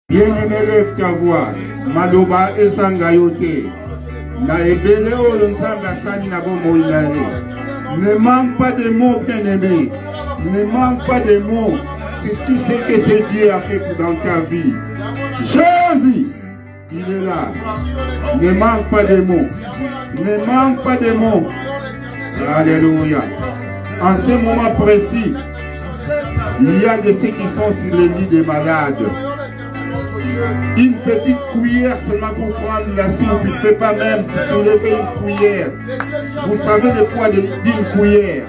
Bien-aimé, lève ta voix. Maloba et Sangayote. Na ebele olonsamba sani na bomo inane. Ne manque pas de mots, bien-aimé. Ne manque pas de mots. C'est tout ce que ce Dieu a fait dans ta vie. Jésus, il est là. Ne manque pas de mots. Ne manque pas de mots. Alléluia. En ce moment précis, il y a de ceux qui sont sur les lits des malades. Une petite cuillère seulement pour prendre la soupe, il ne peut pas même soulever une cuillère. Vous savez le poids d'une cuillère.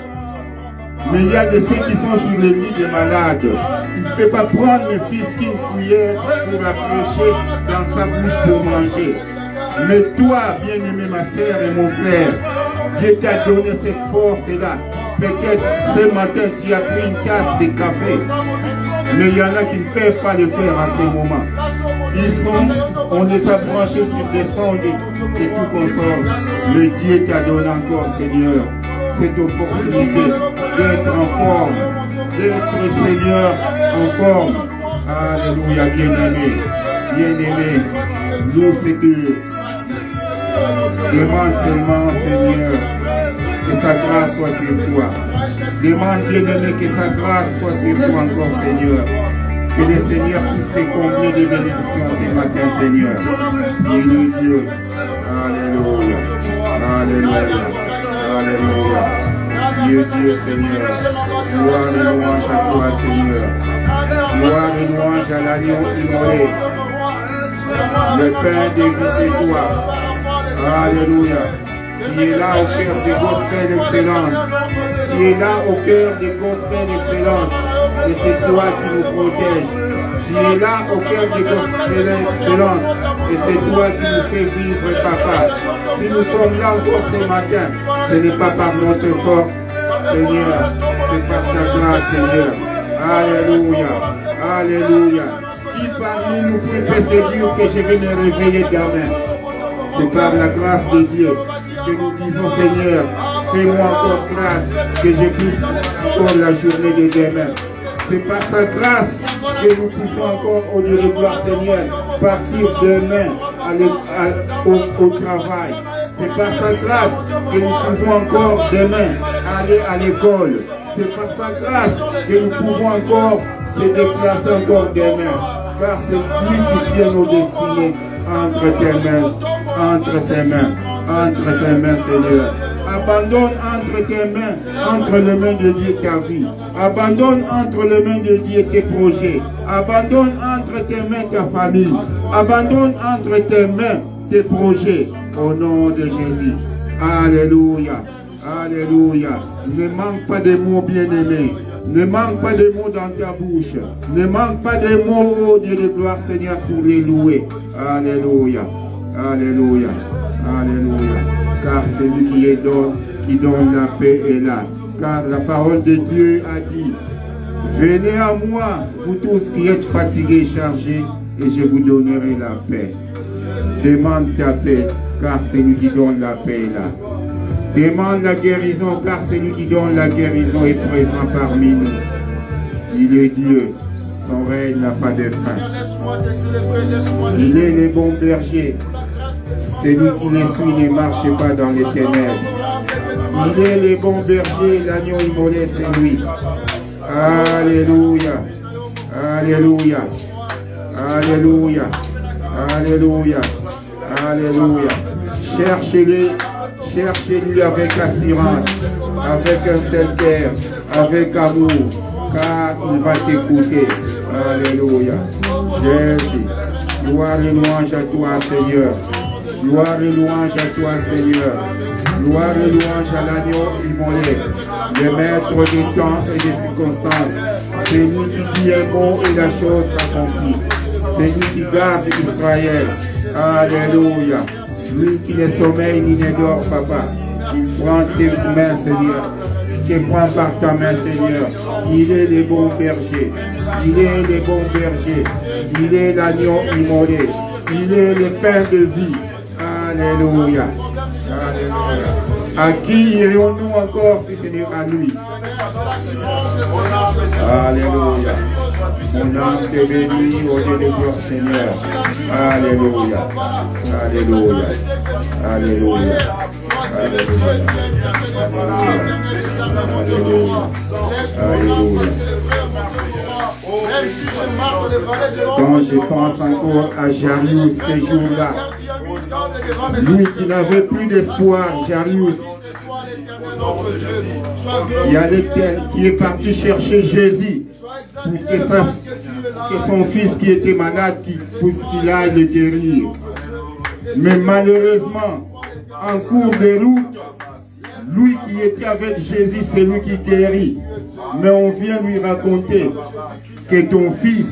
Mais il y a de ceux qui sont sur les lits des malades. Il ne peut pas prendre le fils qu'une cuillère pour approcher dans sa bouche pour manger. Mais toi, bien-aimé, ma sœur et mon frère, Dieu t'a donné cette force-là. Peut-être ce matin, tu as pris une tasse de café. Mais il y en a qui ne peuvent pas le faire à ce moment. On les a branchés sur des sondes et tout consort. Le Dieu t'a donné encore, Seigneur, cette opportunité d'être en forme, d'être, Seigneur, en forme. Alléluia, bien-aimé, bien-aimé, nous c'est que demande seulement, Seigneur, que sa grâce soit sur toi. Demande, bien-aimé, que sa grâce soit sur toi encore, Seigneur. Que le Seigneur puisse te combler de bénédictions ce matin, Seigneur. Bénis Dieu. Alléluia. Alléluia. Alléluia. Dieu, Seigneur. Gloire et louange à toi, Seigneur. Gloire et louange à l'agneau immolé. Le pain de vie, c'est toi. Alléluia. Tu es là au cœur des gospels d'excellence. Tu es là au cœur des gospels d'excellence. Et c'est toi qui nous protèges. Tu es là au cœur des gospels d'excellence. Et c'est toi qui nous fais vivre, Papa. Si nous sommes là encore ce matin, ce n'est pas par notre force, Seigneur. C'est par ta grâce, Seigneur. Alléluia. Alléluia. Qui parmi nous peut se dire que je vais me réveiller demain? C'est par la grâce de Dieu que nous disons, Seigneur, fais-moi encore grâce que je puisse encore la journée de demain. C'est par sa grâce que nous pouvons encore, au lieu de gloire, Seigneur, partir demain au travail. C'est par sa grâce que nous pouvons encore demain aller à l'école. C'est par sa grâce que nous pouvons encore se déplacer encore demain. Car c'est lui qui tient nos destinées entre tes mains, entre tes mains, entre tes mains, Seigneur. Abandonne entre tes mains, entre les mains de Dieu ta vie. Abandonne entre les mains de Dieu tes projets. Abandonne entre tes mains ta famille. Abandonne entre tes mains tes projets. Au nom de Jésus. Alléluia. Alléluia. Ne manque pas de mots, bien-aimés. Ne manque pas de mots dans ta bouche. Ne manque pas de mots, oh Dieu de gloire, Seigneur, pour les louer. Alléluia. Alléluia. Alléluia. Car celui qui donne la paix est là. Car la parole de Dieu a dit, venez à moi, vous tous qui êtes fatigués, chargés, et je vous donnerai la paix. Demande ta paix, car celui qui donne la paix est là. Demande la guérison, car celui qui donne la guérison est présent parmi nous. Il est Dieu, son règne n'a pas de fin. Il est le bon berger. Celui qui les suit ne marche pas dans les ténèbres. Il est le bon berger, l'agneau immolé, c'est lui. Alléluia. Alléluia. Alléluia. Alléluia. Alléluia. Cherchez-le. Cherchez-lui avec assurance, avec un seul cœur, avec amour, car il va t'écouter. Alléluia. Jésus. Gloire et louange à toi, Seigneur. Gloire et louange à toi, Seigneur. Gloire et louange à l'agneau immolé, le maître du temps et des circonstances. C'est lui qui dit un mot et la chose s'accomplit. C'est lui qui garde Israël. Alléluia. Lui qui ne sommeille ni ne dort, Papa. Il prend tes mains, Seigneur. Il te prend par ta main, Seigneur. Il est le bon berger. Il est le bon berger. Il est l'agneau immolé. Il est le pain de vie. Alléluia. Alléluia. À qui irons-nous encore si ce n'est à lui? Alléluia. Mon âme te bénit au Dieu de gloire, Seigneur. Alléluia. Alléluia. Alléluia. Alléluia. Alléluia. Quand je pense encore à Jarius ces jours-là, lui qui n'avait plus d'espoir, Jarius, qui est parti chercher Jésus pour que son fils qui était malade, pour qu'il aille le guérir. Mais malheureusement, en cours de route, lui qui était avec Jésus, c'est lui qui guérit. Mais on vient lui raconter que ton fils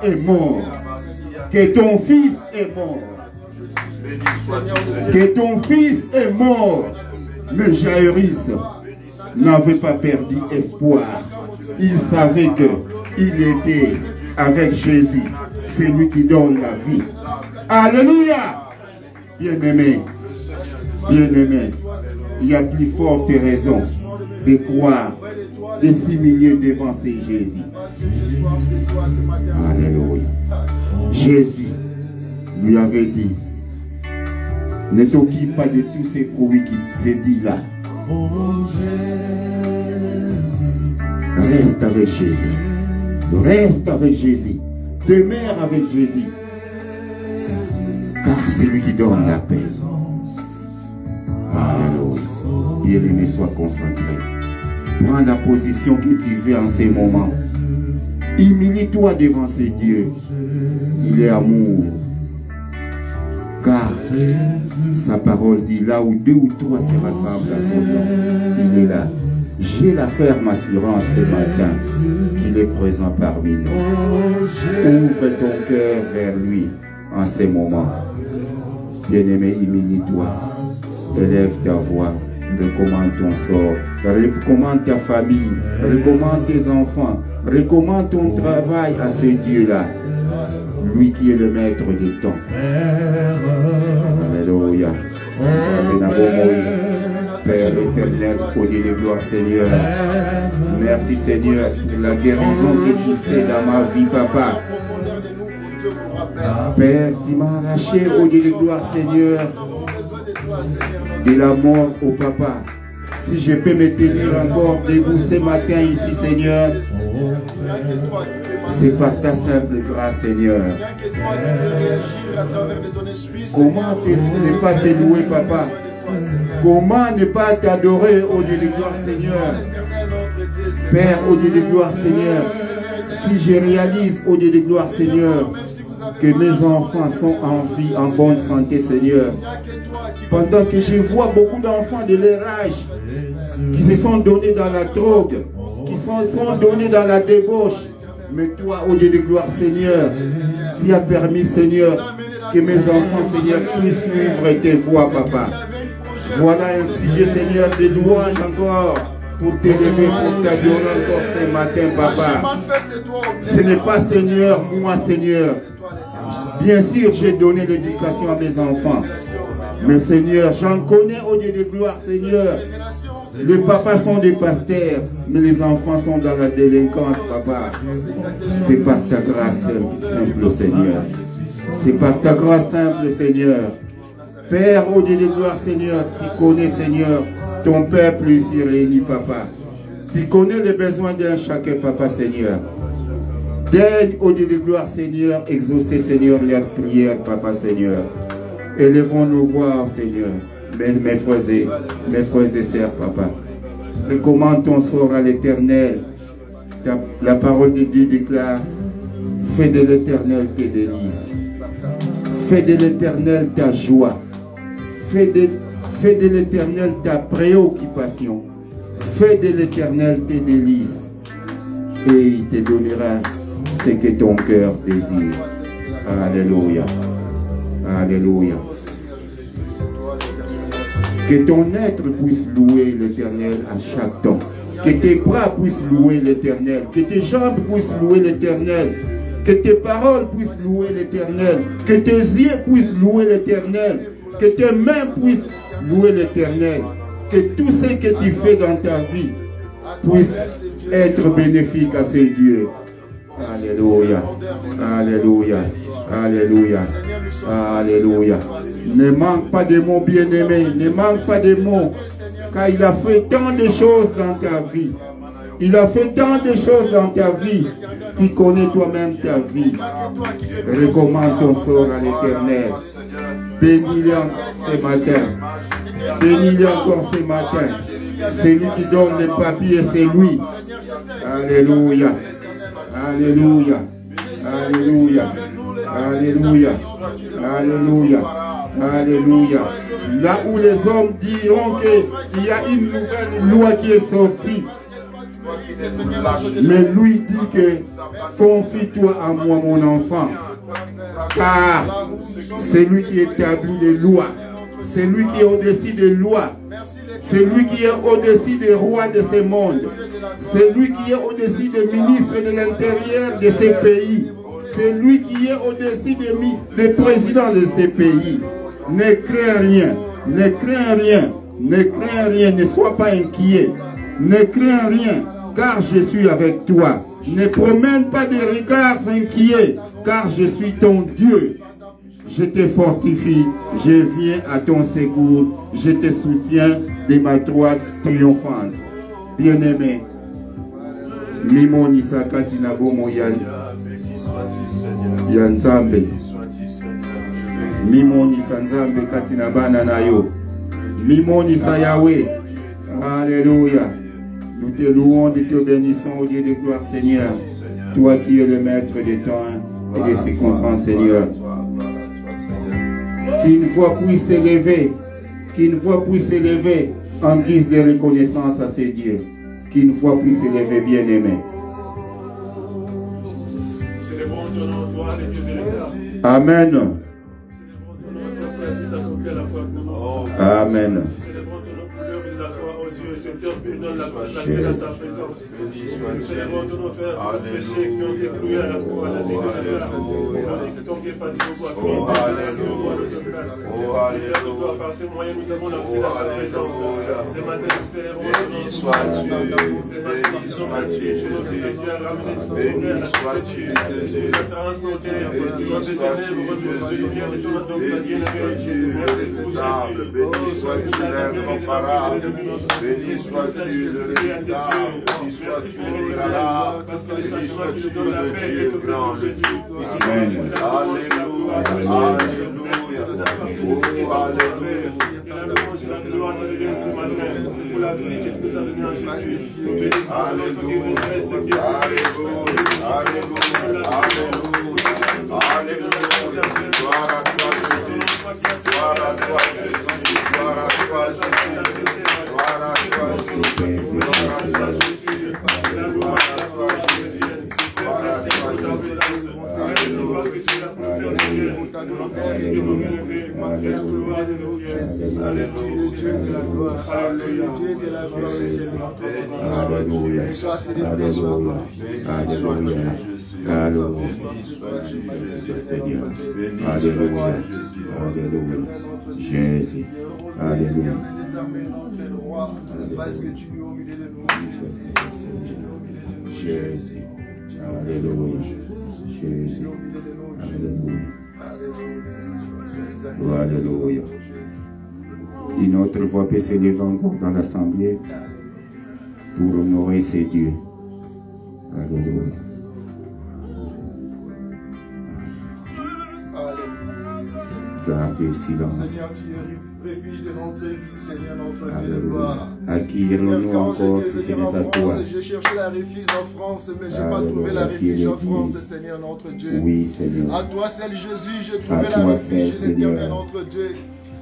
est mort. Que ton fils est mort. Que ton fils est mort. Mais Jairus n'avait pas perdu espoir. Il savait qu'il était avec Jésus. C'est lui qui donne la vie. Alléluia. Bien-aimé, bien-aimé, il y a plus forte raison de croire, de s'humilier devant ces Jésus. Alléluia. Jésus lui avait dit, ne t'occupe pas de tous ces fruits qui s'est dit là. Reste avec Jésus. Reste avec Jésus. Demeure avec Jésus. Car c'est lui qui donne la paix. Alléluia. Bien-aimé, sois concentré. Prends la position que tu veux en ces moments. Humilie-toi devant ce Dieu. Il est amour. Car sa parole dit, là où deux ou trois se rassemblent à son nom, il est là. J'ai la ferme assurance ce matin qu'il est présent parmi nous. Ouvre ton cœur vers lui en ces moments. Bien-aimé, humilie-toi. Élève ta voix. Recommande ton sort. Recommande ta famille. Recommande tes enfants. Recommande ton travail à ce Dieu-là. Lui qui est le maître du temps. Alléluia. Père éternel, au Dieu de gloire, Seigneur. Merci, Seigneur, pour la guérison que tu fais dans ma vie, Papa. Père, tu m'as arraché, au Dieu de gloire, Seigneur, de la mort au Papa. Si je peux me tenir encore debout ce matin ici, Seigneur, c'est par ta simple grâce, Seigneur. Comment ne pas te louer, Papa? Comment ne pas t'adorer, ô Dieu de gloire, Seigneur? Père, ô Dieu de gloire, Seigneur, si je réalise, ô Dieu de gloire, Seigneur, que mes enfants sont en vie, en bonne santé, Seigneur, pendant que je vois beaucoup d'enfants de leur âge qui se sont donnés dans la drogue, qui sont donnés dans la débauche, mais toi, ô Dieu de gloire, Seigneur, tu as permis, Seigneur, que mes enfants, Seigneur, puissent suivre tes voies, Papa. Voilà un sujet, Seigneur, de louange encore pour t'élever, pour t'adorer encore ce matin, Papa. Ce n'est pas, Seigneur, moi, Seigneur. Bien sûr, j'ai donné l'éducation à mes enfants. Mais, Seigneur, j'en connais, au Dieu de gloire, Seigneur. Les papas sont des pasteurs, mais les enfants sont dans la délinquance, Papa. C'est par ta grâce simple, Seigneur. C'est par ta grâce simple, Seigneur. Père, ô Dieu de gloire, Seigneur, tu connais, Seigneur, ton peuple ici réuni, Papa. Tu connais les besoins d'un chacun, Papa, Seigneur. Daigne, ô Dieu de gloire, Seigneur, exaucer, Seigneur, leurs prières, Papa, Seigneur. Élevons-nous voir, Seigneur, mes frères et sœurs, Papa. Recommande ton sort à l'Éternel. La parole de Dieu déclare, fais de l'Éternel tes délices. Fais de l'Éternel ta joie. Fais de l'Éternel ta préoccupation. Fais de l'Éternel tes délices. Et il te donnera ce que ton cœur désire. Alléluia. Alléluia. Que ton être puisse louer l'Éternel à chaque temps. Que tes bras puissent louer l'Éternel. Que tes jambes puissent louer l'Éternel. Que tes paroles puissent louer l'Éternel. Que tes yeux puissent louer l'Éternel. Que tes mains puissent louer l'Éternel. Que tout ce que tu fais dans ta vie puisse être bénéfique à ces dieux. Alléluia. Alléluia. Alléluia. Alléluia. Ne manque pas de mots, bien-aimés. Ne manque pas de mots. Car il a fait tant de choses dans ta vie. Il a fait tant de choses dans ta vie. Tu connais toi-même ta vie. Recommande ton sort à l'Éternel. Bénis-le ce matin. Bénis-le encore ce matin. C'est lui qui donne les papiers, c'est lui. Alléluia. Alléluia. Alléluia. Alléluia. Alléluia. Alléluia. Là où les hommes diront qu'il y a une nouvelle loi qui est sortie. Mais lui dit que confie-toi à moi, mon enfant. Car c'est lui qui établit les lois. C'est lui qui est au-dessus des lois. C'est lui qui est au-dessus des rois de ce monde. C'est lui qui est au-dessus des ministres de l'intérieur de ces pays. C'est lui qui est au-dessus des présidents de ces pays. Ne crains rien. Ne crains rien. Ne crains rien. Ne sois pas inquiet. Ne crains rien. Car je suis avec toi. Ne promène pas des regards inquiets. Car je suis ton Dieu. Je te fortifie, je viens à ton secours, je te soutiens de ma droite triomphante. Bien-aimé, Mimoni Sakati Nabomo Yanzambe, Mimoni Sanzambe Katinabana Nayo, Mimoni Sayawe, Alléluia. Nous te louons, nous te bénissons au Dieu de gloire, Seigneur. Toi qui es le maître des temps et des circonstances, Seigneur. Qu'une voix puisse s'élever, qu'une voix puisse s'élever en guise de reconnaissance à ces dieux. Qu'une voix puisse s'élever, bien-aimé. Amen. Amen. Seigneur, nous donne la grâce de ta présence. Nous célébrons ton nom, Père, pour les péchés qui ont été cloués à la croix, à la dégrade. Ton qui est pas du tout à Christ, de grâce. De toi, par ces moyens, nous avons l'accès à ta présence. Ce matin, nous célébrons ton nom. Ce matin, nous sommes remerciés, Jésus, et tu as ramené ton honneur à ta Dieu. Tu as transporté, toi, de tes lèvres, de lumière de ton nom, ta bien-aimée. Merci pour Jésus. Béni soit-tu, béni sois-tu le véritable, béni sois-tu l'égalable, béni sois-tu le Dieu grand, le Dieu puissant. Alléluia, alléluia, oh alléluia. La gloire te revient ce matin pour la vie que tu nous as donnée en Jésus. Nous bénissons l'autre qui redresse ce qui est alléluia, alléluia, alléluia. Gloire à toi Jésus, gloire à toi Jésus, gloire à toi Jésus. Gloire à toi, Jésus. Gloire à toi, Jésus. Gloire à toi, Jésus. Gloire à toi, Jésus. Jésus. Alléluia. Parce que tu es au milieu de nous. Jésus. Alléluia. Jésus. Alléluia. Alléluia. Une autre voix peut s'élever encore dans l'assemblée pour honorer ses dieux. Alléluia. Gardez silence. Seigneur, tu es refuge de notre vie, Seigneur, notre Dieu de gloire. À qui irons-nous encore si ce n'est à toi? J'ai cherché la refuge en France, mais je n'ai pas trouvé la refuge en France, Seigneur, notre Dieu. Oui, Seigneur. À toi seul, Jésus, j'ai trouvé la refuge, l'Éternel, notre Dieu.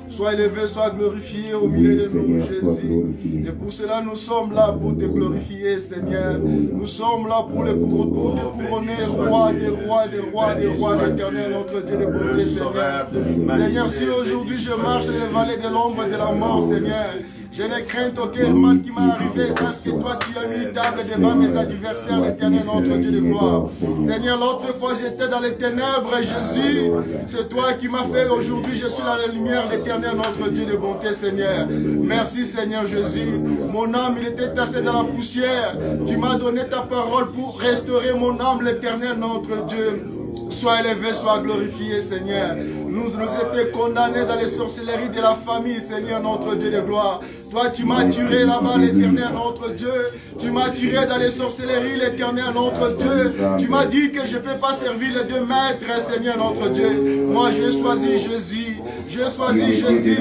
Sois élevé, sois glorifié au milieu de nous, Jésus. Et pour cela, nous sommes là pour te glorifier, Seigneur. Nous sommes là pour te couronner, roi des rois, des rois, des rois, l'Éternel, notre Dieu de bonté, Seigneur. Seigneur, si aujourd'hui je marche dans les vallées de l'ombre de la mort, Seigneur, Je n'ai crainte aucun mal qui m'est arrivé parce que toi tu es militable devant mes adversaires, l'Éternel, notre Dieu de gloire. Seigneur, l'autre fois j'étais dans les ténèbres, Jésus, c'est toi qui m'as fait aujourd'hui, je suis dans la lumière, l'Éternel, notre Dieu de bonté, Seigneur. Merci Seigneur Jésus. Mon âme, il était tassé dans la poussière. Tu m'as donné ta parole pour restaurer mon âme, l'Éternel, notre Dieu. Sois élevé, sois glorifié, Seigneur. Nous étions condamnés dans les sorcelleries de la famille, Seigneur, notre Dieu de gloire. Toi, tu m'as tué là-bas, l'Éternel, notre Dieu. Tu m'as tué dans les sorcelleries, l'Éternel, notre Dieu. Tu m'as dit que je ne peux pas servir les deux maîtres, Seigneur, notre Dieu. Moi, j'ai choisi Jésus. J'ai choisi Jésus.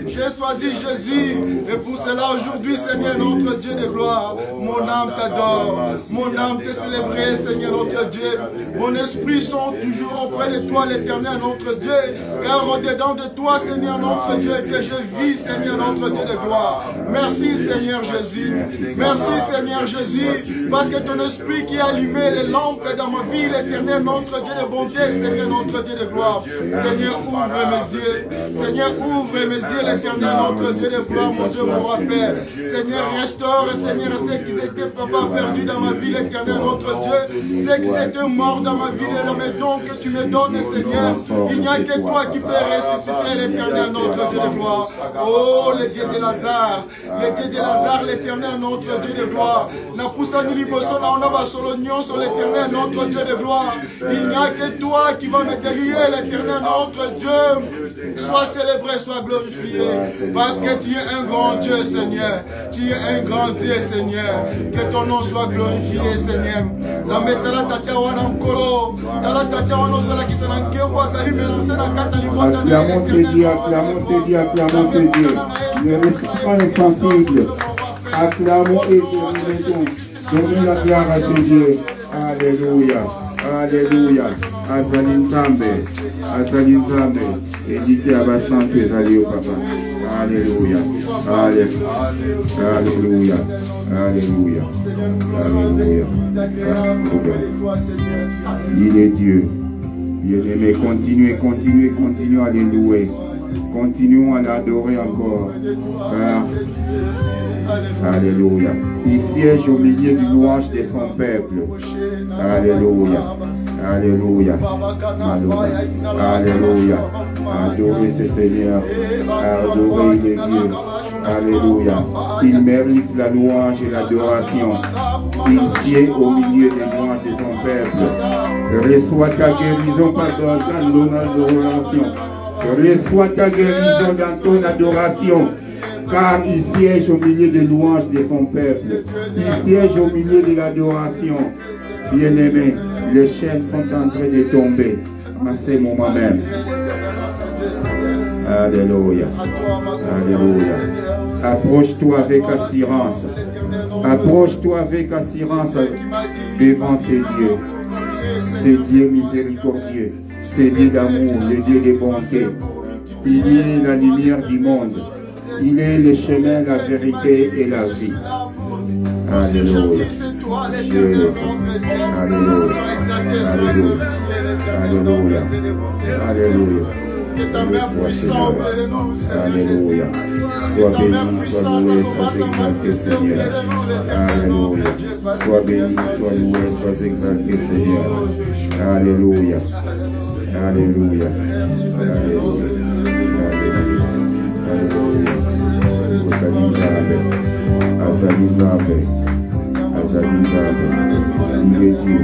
J'ai choisi Jésus. Et pour cela, aujourd'hui, Seigneur, notre Dieu de gloire, mon âme t'adore. Mon âme te célèbre, Seigneur, notre Dieu. Mon esprit sont toujours auprès de toi, l'Éternel, notre Dieu. Car au-dedans de toi, Seigneur, notre Dieu, que je vis, Seigneur, notre Dieu de gloire. Merci, Seigneur Jésus. Merci, Seigneur Jésus, parce que ton esprit qui a allumé les lampes dans ma vie, l'Éternel, notre Dieu de bonté, Seigneur, notre Dieu de gloire. Seigneur, ouvre mes yeux. Seigneur, ouvre mes yeux, l'Éternel, notre Dieu de gloire, mon Dieu, mon rappel. Seigneur, restaure, Seigneur, ceux qui étaient, papa, perdus dans ma vie, l'Éternel, notre Dieu. Ceux qui étaient morts dans ma vie, les dons que tu me donnes, Seigneur. Il n'y a que toi qui peux ressusciter, l'Éternel, notre Dieu de gloire. Oh, le Dieu de Lazare, le Dieu de Lazare, l'Éternel, notre Dieu de gloire. Na poussa ni liboso na on va solo sur l'Éternel, notre Dieu de gloire. Il n'y a que toi qui va me délier, l'Éternel, notre Dieu. Sois célébré, sois glorifié, parce que tu es un grand Dieu, Seigneur. Tu es un grand Dieu, Seigneur. Que ton nom soit glorifié, Seigneur. Acclamons ce Dieu, acclamons ce Dieu, acclamons ce Dieu. Ne restons pas insensibles. Acclamons et remettons. Donnons la gloire à ce Dieu. Alléluia. Alléluia. Azali Nzambe. Azali Nzambe. Édité à Bassante, Zali au Papa. Alléluia. Alléluia. Alléluia. Alléluia. Il est Dieu. Bien-aimé, continuez, continuez, continuez à les louer. Continuons à l'adorer encore. Alléluia. Il siège au milieu du louange de son peuple. Alléluia. Alléluia. Alléluia. Adorez ce Seigneur. Adorez les dieux. Alléluia. Il mérite la louange et l'adoration. Il siège au milieu des louanges de son peuple. Reçois ta guérison par ton adoration. Reçois ta guérison dans ton adoration. Car il siège au milieu des louanges de son peuple. Il siège au milieu de l'adoration. Bien-aimés, les chaînes sont en train de tomber à ce moment même. Alléluia. Alléluia. Approche-toi avec assurance. Approche-toi avec assurance devant ces dieux. C'est Dieu miséricordieux. C'est Dieu d'amour, le Dieu de bonté. Il est la lumière du monde. Il est le chemin, la vérité et la vie. Alléluia. Jésus. Alléluia. Alléluia. Alléluia. Alléluia. Alléluia. Sois béni, sois loué, sois exalté, Seigneur. Alléluia. Sois béni, sois loué, sois exalté, Seigneur. Alléluia. Alléluia. Alléluia. Azali Nzambe. Azali Nzambe. Il est Dieu.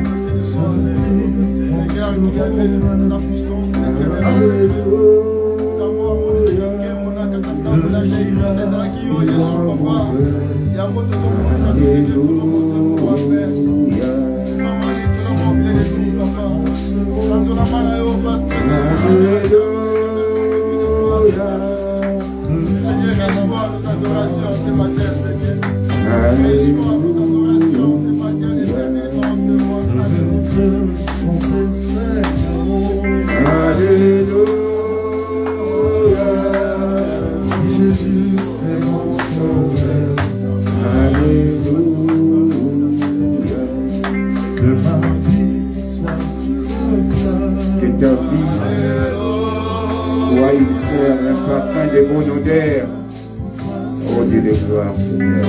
Ô Dieu de gloire, Seigneur.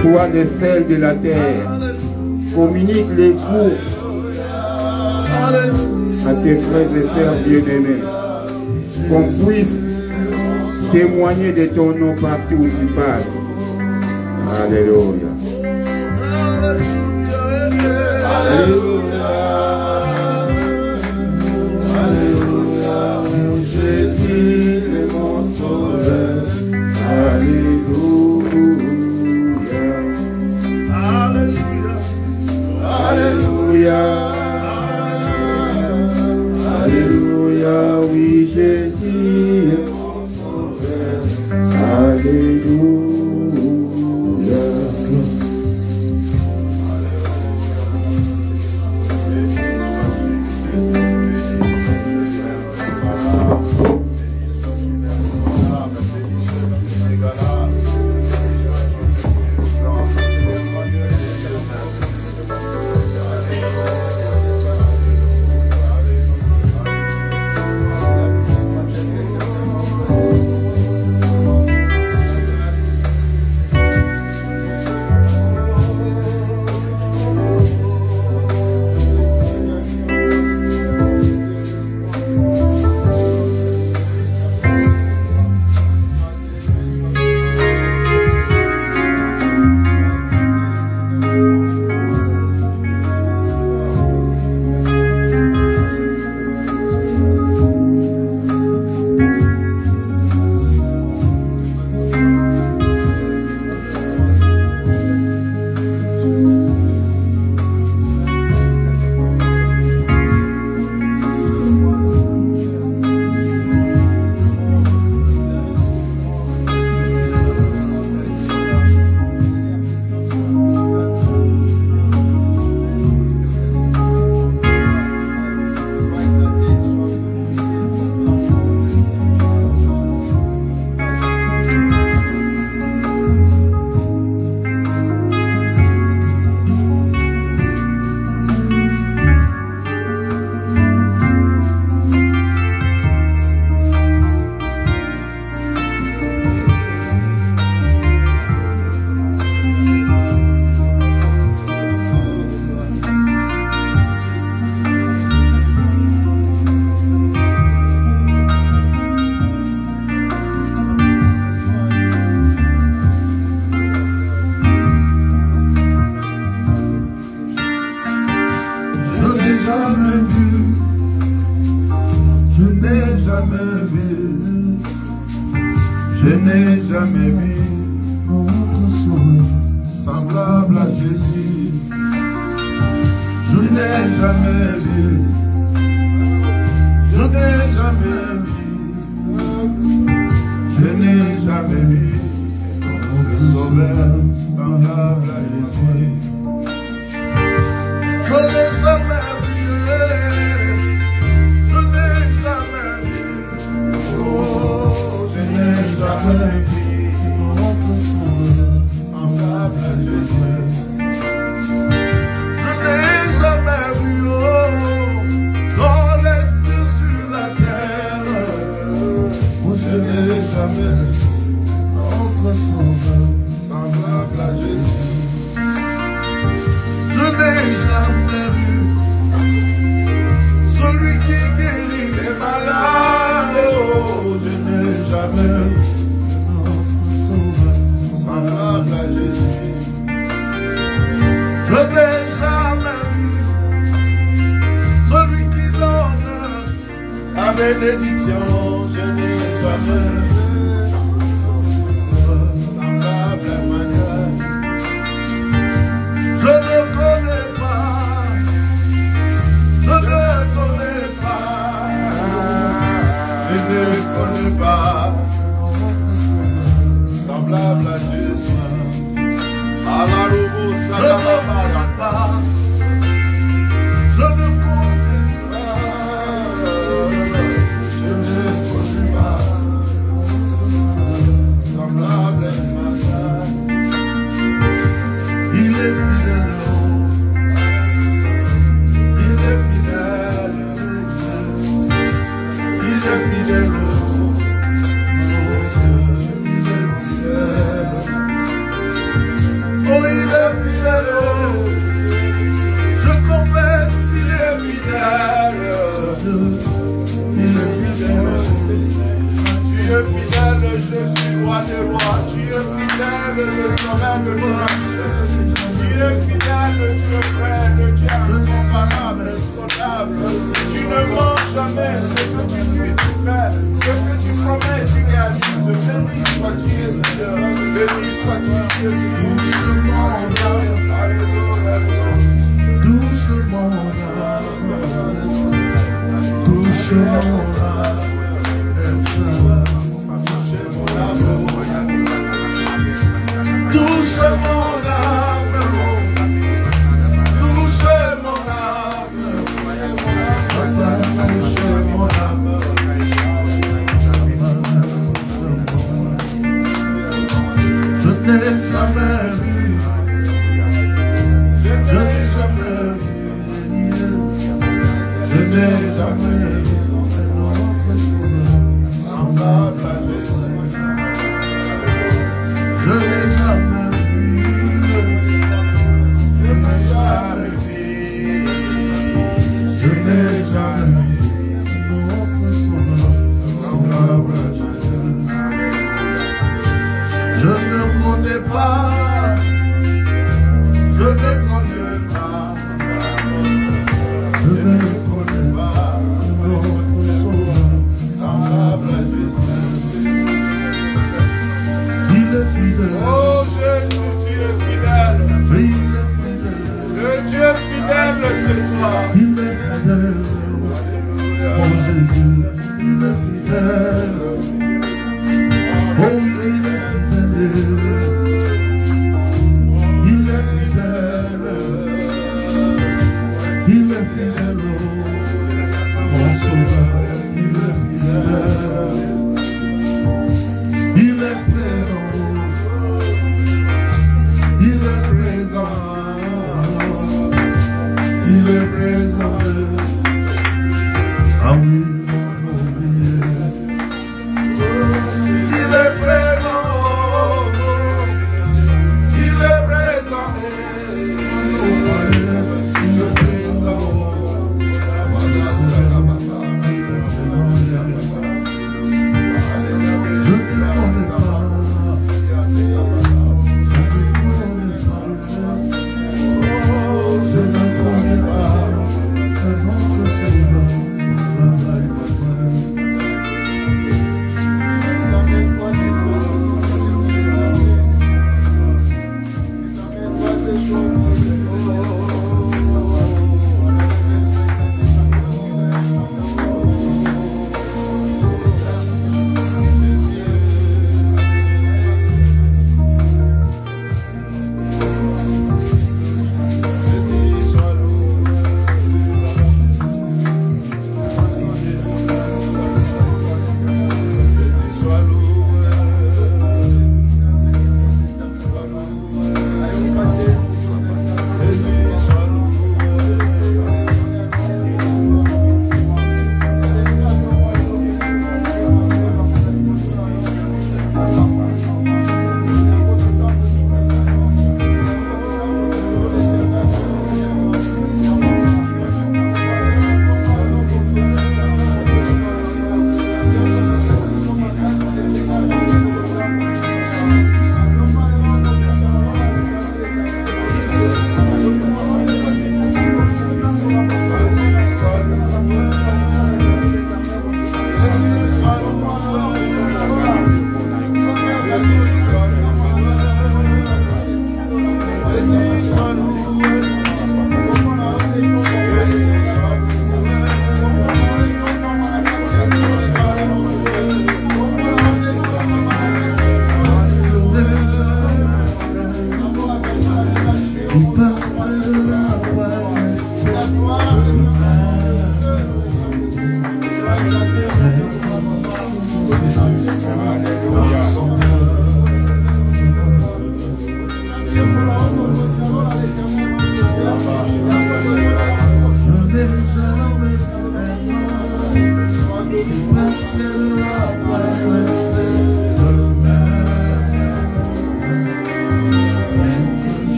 Sois le sel de la terre. Communique les goûts à tes frères et sœurs bien-aimés. Qu'on puisse témoigner de ton nom partout où tu passes. Alléluia. Alléluia. Alléluia. Jésus est mon sauveur. Alléluia. Alléluia. Alléluia. Alléluia. Oui, Jésus est mon sauveur. Alléluia.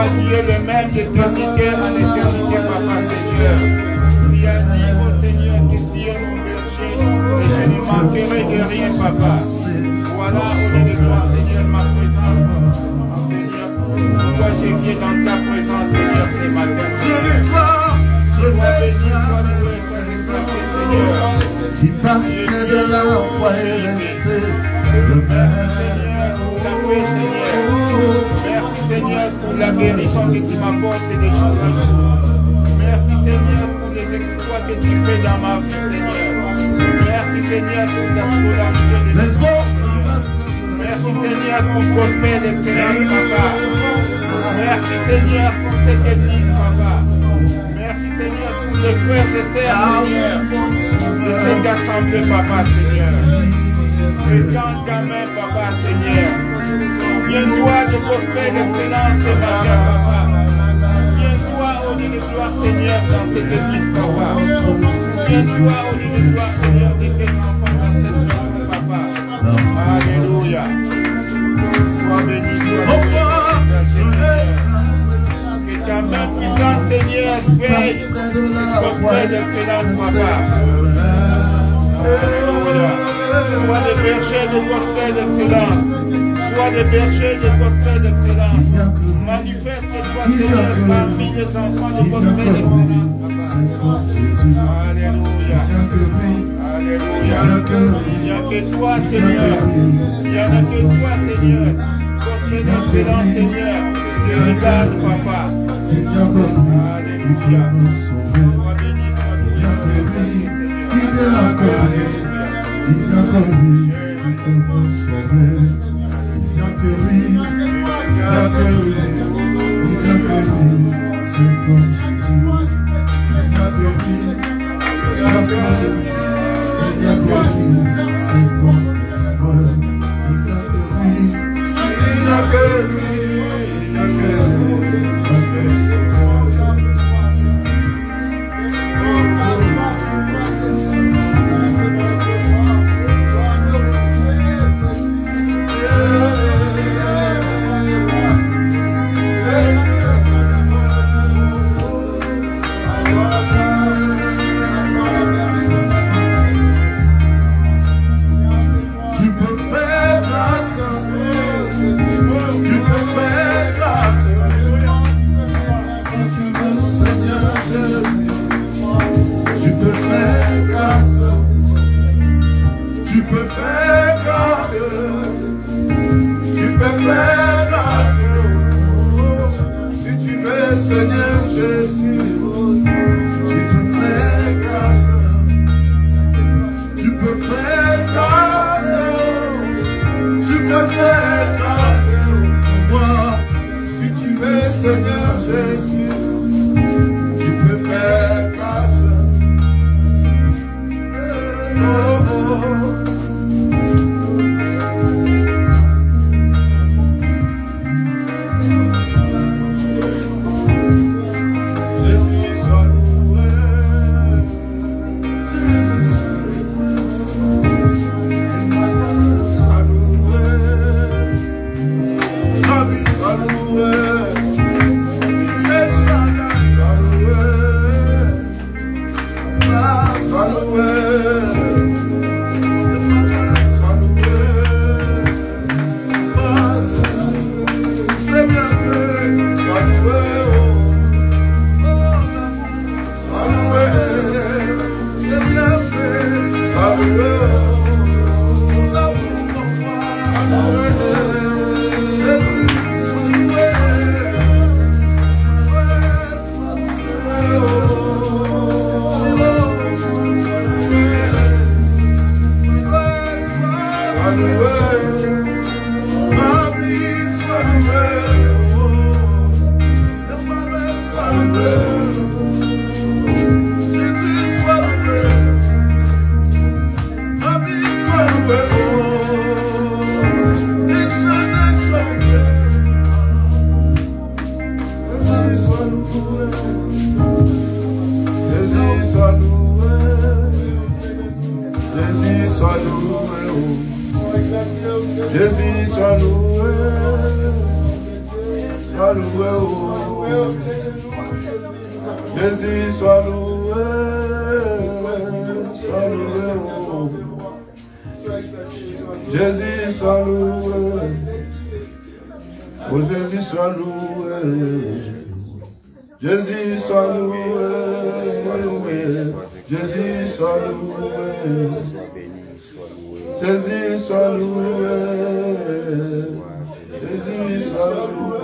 toi qui es le même d'éternité en éternité, Papa Seigneur. Tu as dit au Seigneur que tu es mon berger et je ne manquerai de rien, Papa. Voilà, au lieu de toi, Seigneur, ma présence. Seigneur, toi je viens dans ta présence, Seigneur, ce matin. Sois béni, sois loué, sois exalté, Seigneur. Qui partait de là où est resté le Merci Seigneur pour la guérison que tu m'apportes de jour en jour. Merci Seigneur pour les exploits que tu fais dans ma vie, Seigneur. Merci Seigneur pour la scolarité de mes enfants. Merci Seigneur pour prospère d'excellence, Papa. Merci Seigneur pour cette église, Papa. Merci Seigneur pour les frères et sœurs, Seigneur. De cette assemblée, Papa, Seigneur. Et quand gamin, Papa, Seigneur. Viens-toi de prospère d'excellence ce matin, Papa. Viens-toi au lieu de gloire, Seigneur, dans cette église, Papa. Viens-toi au lieu de gloire, Seigneur, de tes enfants dans cette maison, Papa. Alléluia. Sois béni, sois béni, Seigneur. Que ta main puissante, Seigneur, veille prospère d'excellence, Papa. Alléluia. Sois le berger de prospère d'excellence. Sois le berger de prospère d'excellence. Manifeste-toi, Seigneur, parmi les enfants de prospère d'excellence, Papa. Alléluia. Alléluia. Il n'y a que toi, Seigneur. Il n'y en a que toi, Seigneur. Prospère d'excellence, Seigneur. Je regarde, Papa. Alléluia. Sois béni, sois béni, Jésus, sois loué, sois loué. Jésus, sois loué. Oh Jésus, sois loué. Jésus, sois loué. Jésus, sois loué. Jésus, sois loué. Jésus, sois loué.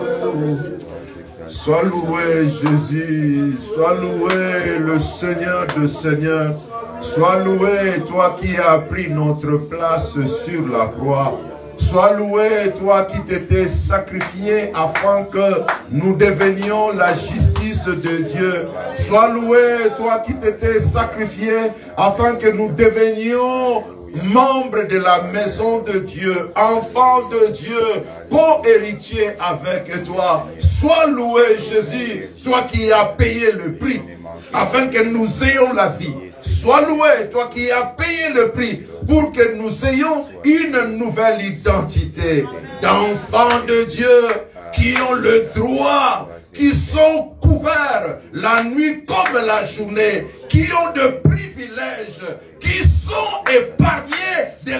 Sois loué, Jésus. Sois loué, le Seigneur de Seigneurs. Sois loué, toi qui as pris notre place sur la croix. Sois loué, toi qui t'étais sacrifié afin que nous devenions la justice de Dieu. Sois loué, toi qui t'étais sacrifié afin que nous devenions membres de la maison de Dieu, enfants de Dieu, co-héritiers avec toi. Sois loué, Jésus, toi qui as payé le prix afin que nous ayons la vie. Sois loué, toi qui as payé le prix pour que nous ayons une nouvelle identité d'enfants de Dieu qui ont le droit, qui sont couverts la nuit comme la journée, qui ont de privilèges, qui sont épargnés de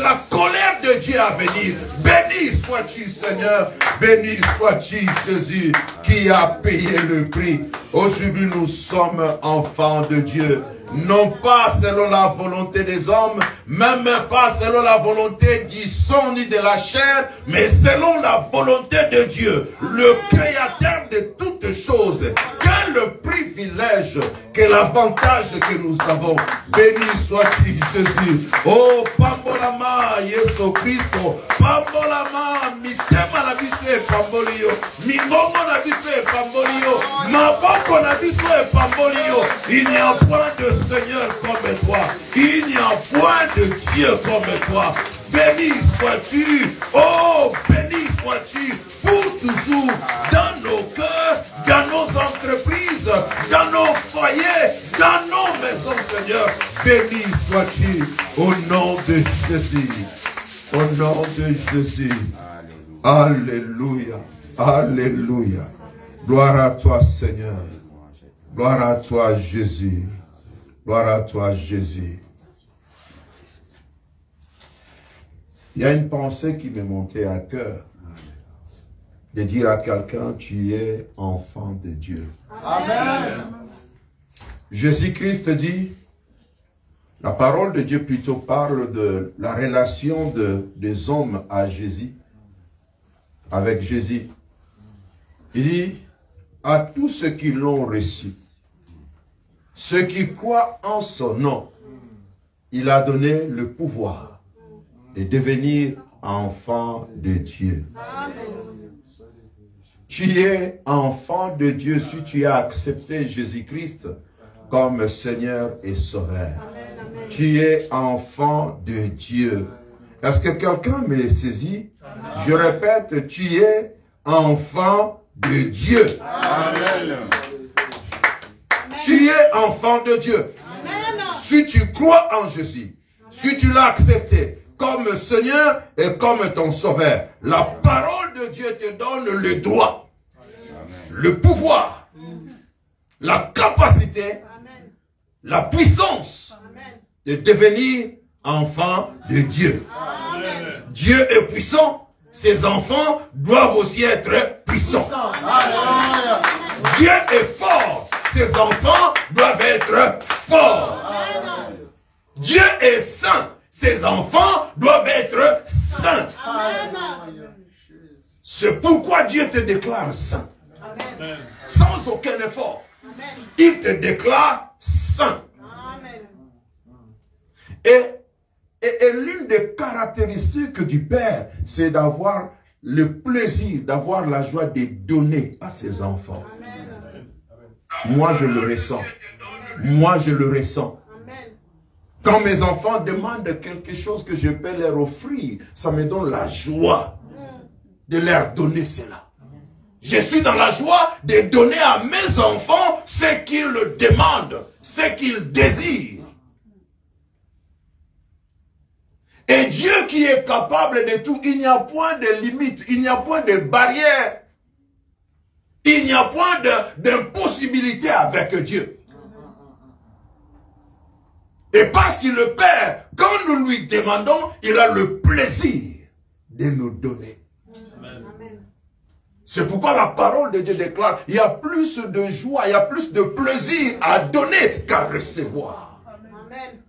la colère de Dieu à venir. Béni sois-tu, Seigneur, béni sois-tu, Jésus, qui a payé le prix. Aujourd'hui, nous sommes enfants de Dieu. Non pas selon la volonté des hommes, même pas selon la volonté du sang ni de la chair, mais selon la volonté de Dieu, le créateur de toutes choses. Quel privilège, quel avantage que nous avons. Béni sois-tu, Jésus. Oh, Pambolama, Yesu Christo. Pambolama, Mitema na bise Pambolio. Mimomo na bise Pambolio. Maboko na bise Pambolio. Il n'y a point de Seigneur comme toi. Il n'y a point de Dieu comme toi. Béni sois-tu. Oh, béni sois-tu pour toujours dans nos cœurs, dans nos entreprises, dans nos foyers, dans nos maisons, Seigneur. Béni sois-tu au nom de Jésus. Au nom de Jésus. Alléluia. Alléluia. Gloire à toi, Seigneur. Gloire à toi, Jésus. Gloire à toi, Jésus. Il y a une pensée qui m'est montée à cœur. De dire à quelqu'un, tu es enfant de Dieu. Amen. Jésus-Christ dit, la parole de Dieu plutôt parle de la relation des hommes à Jésus, avec Jésus. Il dit, à tous ceux qui l'ont reçu, ceux qui croient en son nom, il a donné le pouvoir de devenir enfant de Dieu. Amen. Tu es enfant de Dieu si tu as accepté Jésus-Christ comme Seigneur et Sauveur. Amen. Tu es enfant de Dieu. Est-ce que quelqu'un me saisit? Je répète, tu es enfant de Dieu. Amen. Tu es enfant de Dieu. Amen. Si tu crois en Jésus, si tu l'as accepté comme Seigneur et comme ton Sauveur, la parole de Dieu te donne le droit, le pouvoir, la capacité, la puissance de devenir enfant de Dieu. Dieu est puissant, ses enfants doivent aussi être puissants. Dieu est fort, ses enfants doivent être forts. Dieu est saint, ses enfants doivent être saints. C'est pourquoi Dieu te déclare saint. Sans aucun effort. Il te déclare saint. Et l'une des caractéristiques du Père, c'est d'avoir le plaisir, d'avoir la joie de donner à ses enfants. Moi, je le ressens. Moi, je le ressens. Quand mes enfants demandent quelque chose que je peux leur offrir, ça me donne la joie de leur donner cela. Je suis dans la joie de donner à mes enfants ce qu'ils demandent, ce qu'ils désirent. Et Dieu qui est capable de tout, il n'y a point de limite, il n'y a point de barrière. Il n'y a point d'impossibilité avec Dieu. Et parce qu'il le Père, quand nous lui demandons, il a le plaisir de nous donner. C'est pourquoi la parole de Dieu déclare, il y a plus de joie, il y a plus de plaisir à donner qu'à recevoir. Amen.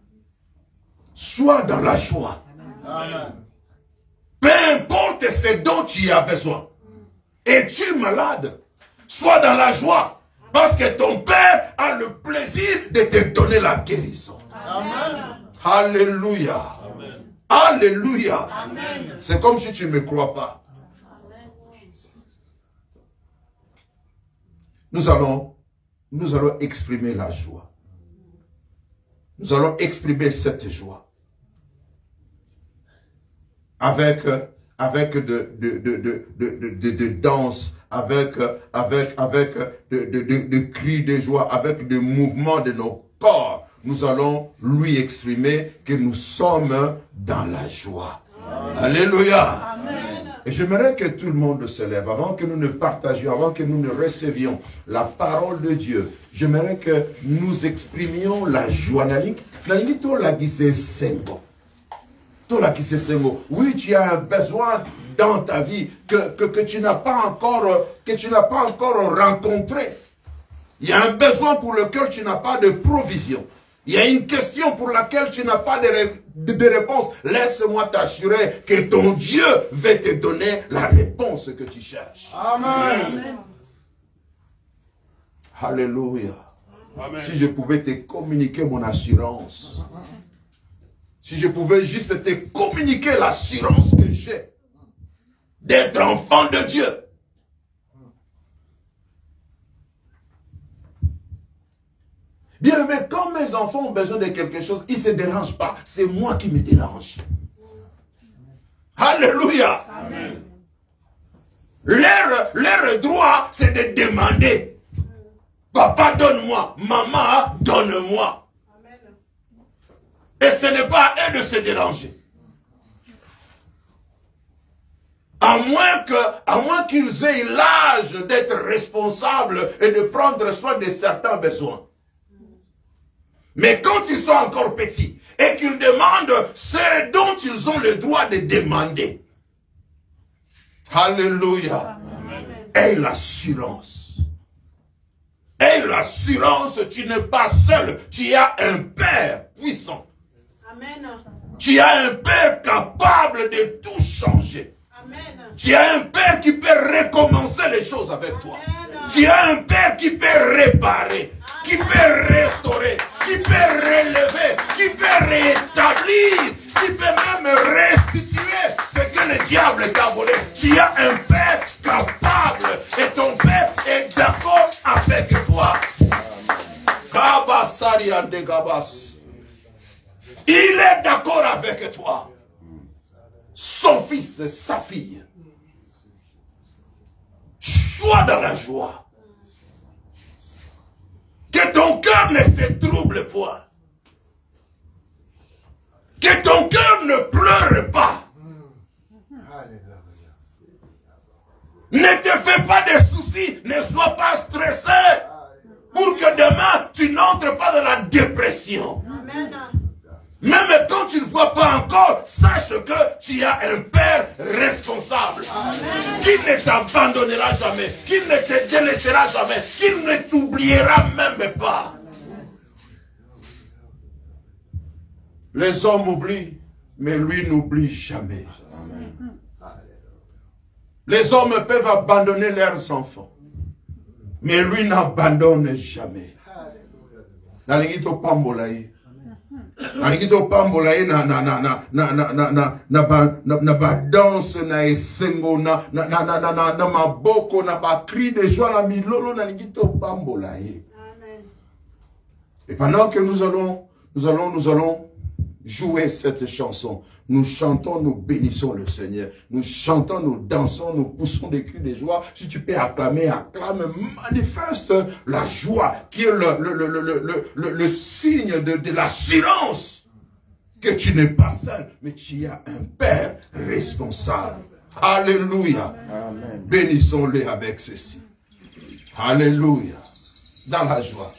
Sois dans la joie. Amen. Peu importe ce dont tu as besoin. Es-tu malade? Sois dans la joie. Parce que ton Père a le plaisir de te donner la guérison. Amen. Alléluia. Amen. Alléluia. Amen. C'est comme si tu ne me crois pas. Nous allons exprimer la joie. Nous allons exprimer cette joie. Avec de danse, avec de cris de joie, avec des mouvements de nos corps. Nous allons lui exprimer que nous sommes dans la joie. Alléluia. Et j'aimerais que tout le monde se lève, avant que nous ne partagions, avant que nous ne recevions la parole de Dieu. J'aimerais que nous exprimions la joie. Oui, tu as un besoin dans ta vie que tu n'as pas encore rencontré. Il y a un besoin pour lequel tu n'as pas de provision. Il y a une question pour laquelle tu n'as pas de réponse. Laisse-moi t'assurer que ton Dieu va te donner la réponse que tu cherches. Amen. Alléluia. Si je pouvais te communiquer mon assurance. Si je pouvais juste te communiquer l'assurance que j'ai d'être enfant de Dieu. Bien aimé, quand mes enfants ont besoin de quelque chose, ils ne se dérangent pas. C'est moi qui me dérange. Alléluia. Amen. Leur droit, c'est de demander. Papa, donne-moi. Maman, donne-moi. Et ce n'est pas à eux de se déranger. À moins qu'ils aient l'âge d'être responsables et de prendre soin de certains besoins. Mais quand ils sont encore petits et qu'ils demandent ce dont ils ont le droit de demander. Alléluia. Aie l'assurance. Aie l'assurance, tu n'es pas seul. Tu as un Père puissant. Amen. Tu as un Père capable de tout changer. Amen. Tu as un Père qui peut recommencer les choses avec toi. Tu as un Père qui peut réparer, qui peut restaurer, qui peut relever, qui peut rétablir, qui peut même restituer ce que le diable t'a volé. Tu as un Père capable et ton Père est d'accord avec toi. Il est d'accord avec toi. Son fils, sa fille. Sois dans la joie. Que ton cœur ne se trouble point. Que ton cœur ne pleure pas. Ne te fais pas de soucis. Ne sois pas stressé. Pour que demain, tu n'entres pas dans la dépression. Amen. Même quand tu ne vois pas encore, sache que tu as un Père responsable. Qui ne t'abandonnera jamais, qui ne te délaissera jamais, qui ne t'oubliera même pas. Les hommes oublient, mais lui n'oublie jamais. Les hommes peuvent abandonner leurs enfants, mais lui n'abandonne jamais. Nalingito pambolaye. Nalingito pambolaye na ba danse na esengo na maboko na ba cri de joie na milolo nalingito pambolaye. Et pendant que nous allons jouer cette chanson, nous chantons, nous bénissons le Seigneur. Nous chantons, nous dansons, nous poussons des cris de joie. Si tu peux acclamer, acclame, manifeste la joie qui est le signe de l'assurance que tu n'es pas seul, mais tu as un Père responsable. Alléluia. Bénissons-le avec ceci. Alléluia. Dans la joie.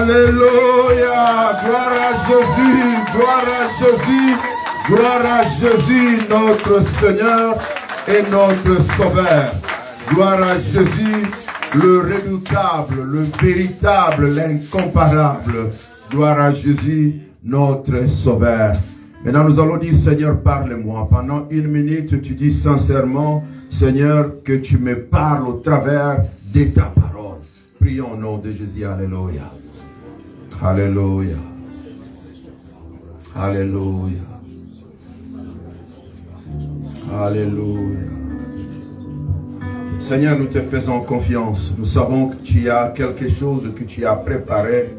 Alléluia. Gloire à Jésus. Gloire à Jésus. Gloire à Jésus, notre Seigneur et notre Sauveur. Gloire à Jésus, le redoutable, le véritable, l'incomparable. Gloire à Jésus, notre Sauveur. Maintenant, nous allons dire, Seigneur, parle-moi. Pendant 1 minute, tu dis sincèrement, Seigneur, que tu me parles au travers de ta parole. Prions au nom de Jésus. Alléluia. Alléluia. Alléluia. Alléluia. Seigneur, nous te faisons confiance. Nous savons que tu as quelque chose que tu as préparé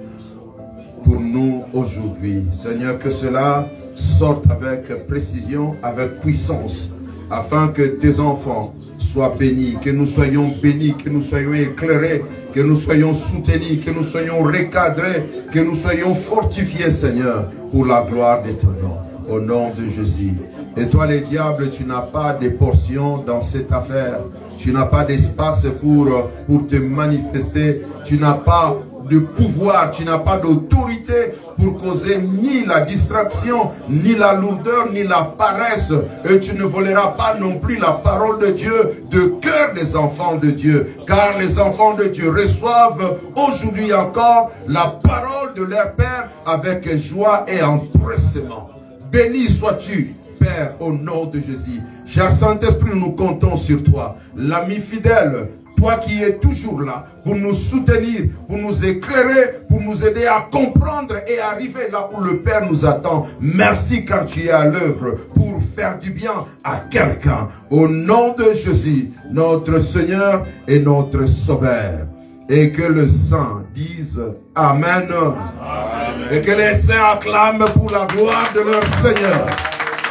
pour nous aujourd'hui. Seigneur, que cela sorte avec précision, avec puissance, afin que tes enfants soient bénis, que nous soyons bénis, que nous soyons éclairés, que nous soyons soutenus, que nous soyons recadrés, que nous soyons fortifiés, Seigneur, pour la gloire de ton nom. Au nom de Jésus. Et toi, les diables, tu n'as pas de portion dans cette affaire. Tu n'as pas d'espace pour te manifester. Tu n'as pas de pouvoir, tu n'as pas d'autorité pour causer ni la distraction, ni la lourdeur, ni la paresse. Et tu ne voleras pas non plus la parole de Dieu de cœur des enfants de Dieu. Car les enfants de Dieu reçoivent aujourd'hui encore la parole de leur Père avec joie et empressement. Béni sois-tu, Père, au nom de Jésus. Cher Saint-Esprit, nous comptons sur toi, l'ami fidèle, toi qui es toujours là pour nous soutenir, pour nous éclairer, pour nous aider à comprendre et arriver là où le Père nous attend. Merci car tu es à l'œuvre pour faire du bien à quelqu'un. Au nom de Jésus, notre Seigneur et notre Sauveur. Et que le Saint dise Amen. Amen. Et que les saints acclament pour la gloire de leur Seigneur.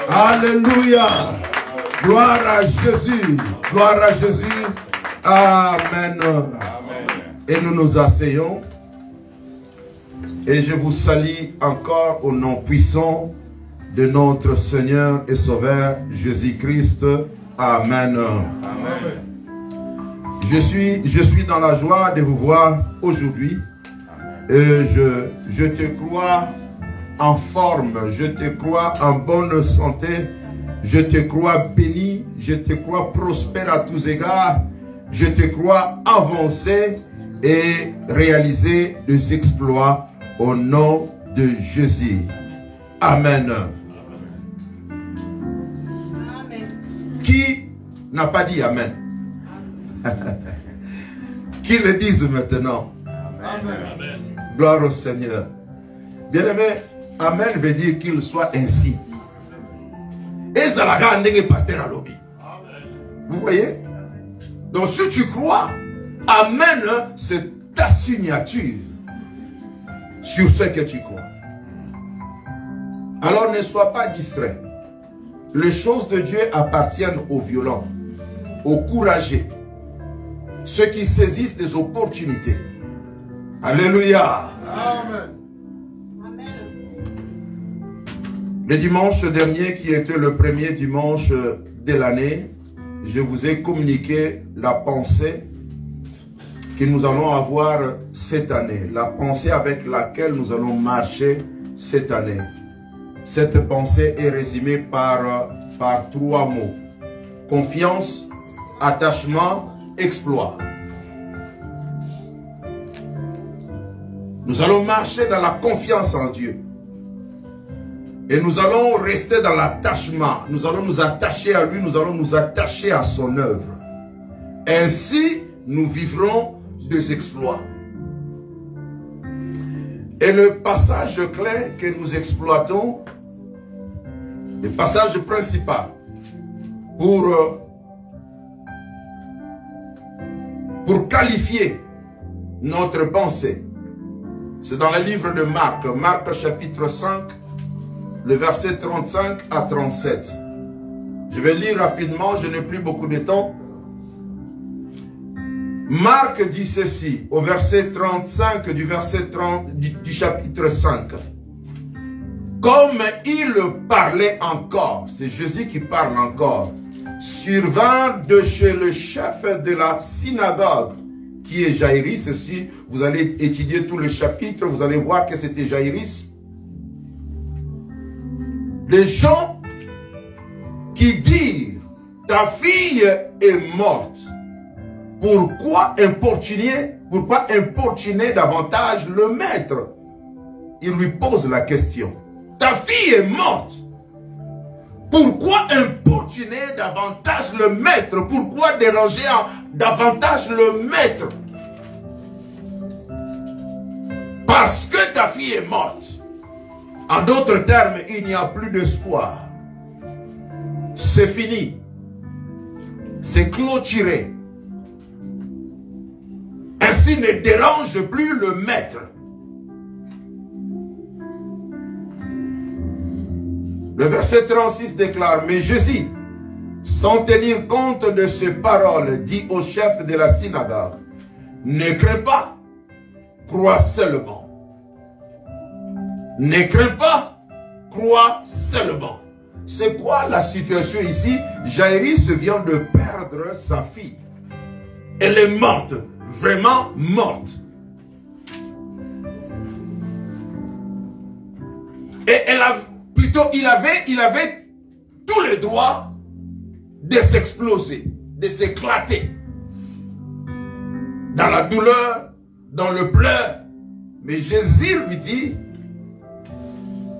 Alléluia. Gloire à Jésus. Gloire à Jésus. Amen. Amen. Et nous nous asseyons. Et je vous salue encore au nom puissant de notre Seigneur et Sauveur Jésus-Christ. Amen. Amen. Je suis dans la joie de vous voir aujourd'hui. Et je te crois en forme, je te crois en bonne santé, je te crois béni, je te crois prospère à tous égards, je te crois avancé et réaliser des exploits au nom de Jésus. Amen. Amen. Qui n'a pas dit Amen? Qui le dise maintenant? Amen. Gloire au Seigneur. Bien-aimé, Amen veut dire qu'il soit ainsi. Et ça la grande pasteur à lobby. Vous voyez? Donc si tu crois, Amen, c'est ta signature sur ce que tu crois. Alors ne sois pas distrait. Les choses de Dieu appartiennent aux violents, aux courageux, ceux qui saisissent des opportunités. Alléluia. Amen. Le dimanche dernier, qui était le premier dimanche de l'année, je vous ai communiqué la pensée que nous allons avoir cette année. La pensée avec laquelle nous allons marcher cette année. Cette pensée est résumée par 3 mots. Confiance, attachement, exploit. Nous allons marcher dans la confiance en Dieu. Et nous allons rester dans l'attachement. Nous allons nous attacher à lui, nous allons nous attacher à son œuvre. Ainsi, nous vivrons des exploits. Et le passage clé que nous exploitons, le passage principal pour qualifier notre pensée, c'est dans le livre de Marc, Marc chapitre 5, le verset 35 à 37. Je vais lire rapidement, je n'ai plus beaucoup de temps. Marc dit ceci, au verset 35 du verset 30 du chapitre 5. Comme il parlait encore, c'est Jésus qui parle encore, survinrent de chez le chef de la synagogue qui est Jaïrus. Si vous allez étudier tout le chapitre, vous allez voir que c'était Jaïrus. Les gens qui disent ta fille est morte, pourquoi importuner davantage le maître? Il lui pose la question. Ta fille est morte. Pourquoi importuner davantage le maître? Pourquoi déranger davantage le maître? Parce que ta fille est morte. En d'autres termes, il n'y a plus d'espoir. C'est fini. C'est clôturé. Ainsi ne dérange plus le maître. Le verset 36 déclare, mais Jésus, sans tenir compte de ces paroles, dit au chef de la synagogue, ne crains pas, crois seulement. Ne crains pas, crois seulement. C'est quoi la situation ici? Jaïrus vient de perdre sa fille. Elle est morte, vraiment morte. Et elle a, plutôt, il avait tous les droits de s'exploser, de s'éclater. Dans la douleur, dans le pleur. Mais Jésus lui dit,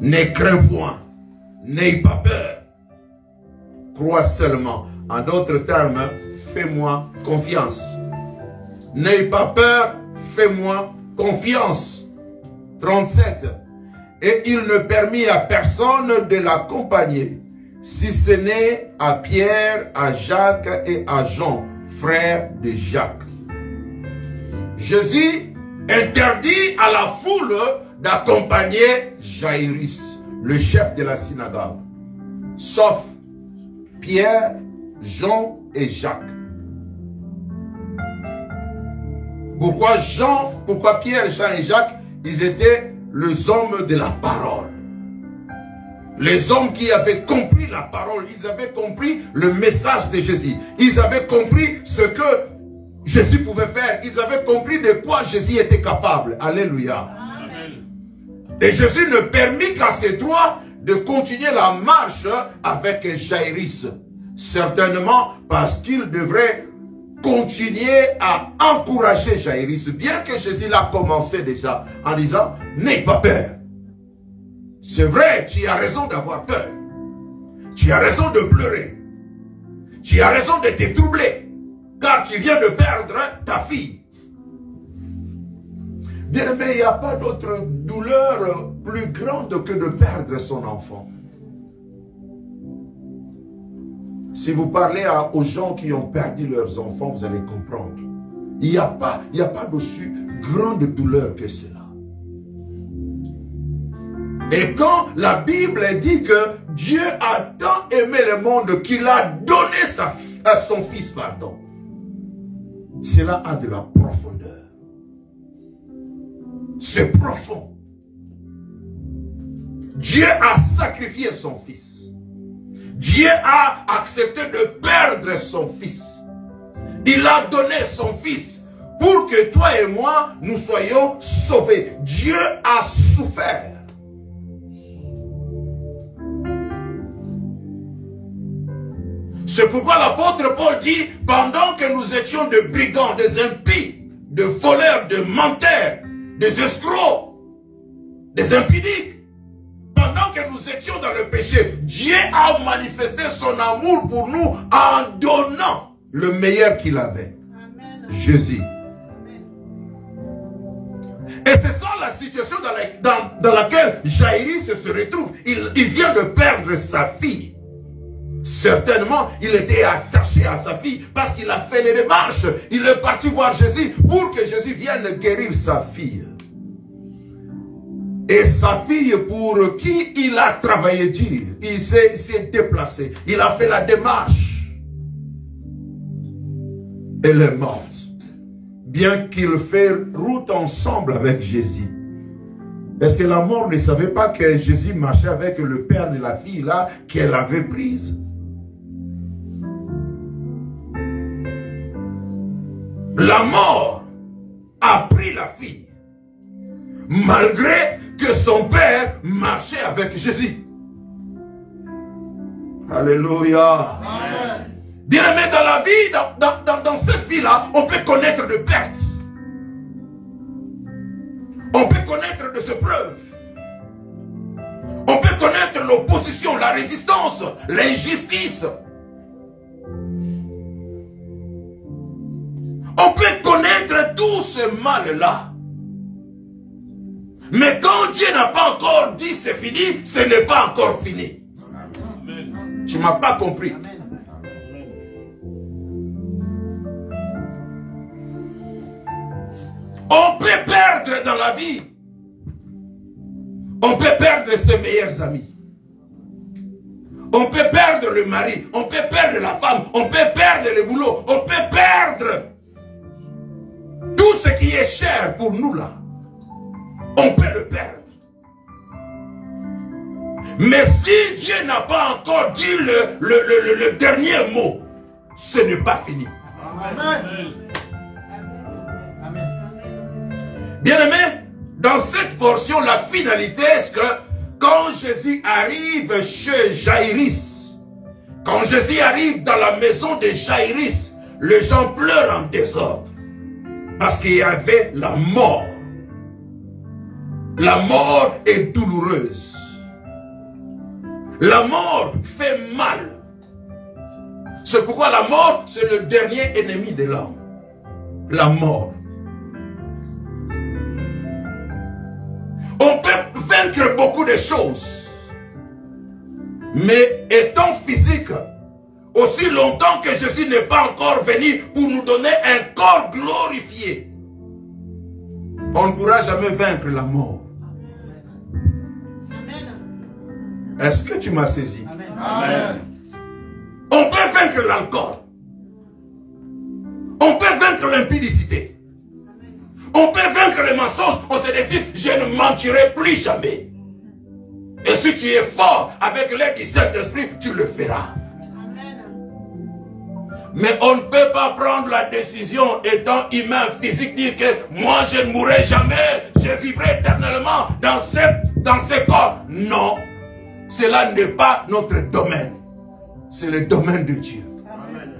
ne crains point, n'aie pas peur. Crois seulement. En d'autres termes, fais-moi confiance. N'aie pas peur, fais-moi confiance. 37. Et il ne permit à personne de l'accompagner, si ce n'est à Pierre, à Jacques et à Jean, frères de Jacques. Jésus interdit à la foule d'accompagner Jaïrus, le chef de la synagogue, sauf Pierre, Jean et Jacques. Pourquoi Pierre, Jean et Jacques? Ils étaient les hommes de la parole. Les hommes qui avaient compris la parole, ils avaient compris le message de Jésus. Ils avaient compris ce que Jésus pouvait faire. Ils avaient compris de quoi Jésus était capable. Alléluia. Amen. Et Jésus ne permit qu'à ces trois de continuer la marche avec Jaïrus. Certainement parce qu'il devrait continuer à encourager Jaïrus. Bien que Jésus l'a commencé déjà en disant, n'aie pas peur. C'est vrai, tu as raison d'avoir peur. Tu as raison de pleurer. Tu as raison de te troubler. Car tu viens de perdre ta fille. Bien, mais il n'y a pas d'autre douleur plus grande que de perdre son enfant. Si vous parlez aux gens qui ont perdu leurs enfants, vous allez comprendre. Il n'y a pas d'aussi grande douleur que cela. Et quand la Bible dit que Dieu a tant aimé le monde qu'il a donné son fils, pardon, cela a de la profondeur. C'est profond. Dieu a sacrifié son fils. Dieu a accepté de perdre son fils. Il a donné son fils pour que toi et moi, nous soyons sauvés. Dieu a souffert. C'est pourquoi l'apôtre Paul dit, pendant que nous étions des brigands, des impies, des voleurs, des menteurs, des escrocs, des impudiques, pendant que nous étions dans le péché, Dieu a manifesté son amour pour nous en donnant le meilleur qu'il avait. Amen. Jésus. Amen. Et c'est ça la situation dans laquelle Jaïrus se retrouve. Il vient de perdre sa fille. Certainement, il était attaché à sa fille parce qu'il a fait les démarches. Il est parti voir Jésus pour que Jésus vienne guérir sa fille. Et sa fille pour qui il a travaillé dur, il s'est déplacé, il a fait la démarche. Elle est morte. Bien qu'il fait route ensemble avec Jésus. Est-ce que la mort ne savait pas que Jésus marchait avec le père de la fille là qu'elle avait prise? La mort la fille. Malgré que son père marchait avec Jésus. Alléluia. Bien-aimé, dans la vie, dans cette vie-là, on peut connaître de pertes. On peut connaître de ses preuves. On peut connaître l'opposition, la résistance, l'injustice. On peut connaître tout ce mal-là. Mais quand Dieu n'a pas encore dit c'est fini, ce n'est pas encore fini. Amen. Tu ne m'as pas compris. Amen. On peut perdre dans la vie. On peut perdre ses meilleurs amis. On peut perdre le mari. On peut perdre la femme. On peut perdre le boulot. On peut perdre tout ce qui est cher pour nous là. On peut le perdre. Mais si Dieu n'a pas encore dit le dernier mot, ce n'est pas fini. Amen. Bien-aimé, dans cette portion, la finalité est que quand Jésus arrive chez Jaïrus, quand Jésus arrive dans la maison de Jaïrus, les gens pleurent en désordre. Parce qu'il y avait la mort. La mort est douloureuse. La mort fait mal. C'est pourquoi la mort, c'est le dernier ennemi de l'homme. La mort. On peut vaincre beaucoup de choses. Mais étant physique, aussi longtemps que Jésus n'est pas encore venu pour nous donner un corps glorifié, on ne pourra jamais vaincre la mort. Est-ce que tu m'as saisi? Amen. On peut vaincre l'alcool. On peut vaincre l'impudicité. On peut vaincre les mensonges. On se décide, je ne mentirai plus jamais. Et si tu es fort avec l'aide du Saint-Esprit, tu le feras. Mais on ne peut pas prendre la décision, étant humain, physique, dire que moi je ne mourrai jamais, je vivrai éternellement dans ce corps. Non, cela n'est pas notre domaine. C'est le domaine de Dieu. Amen.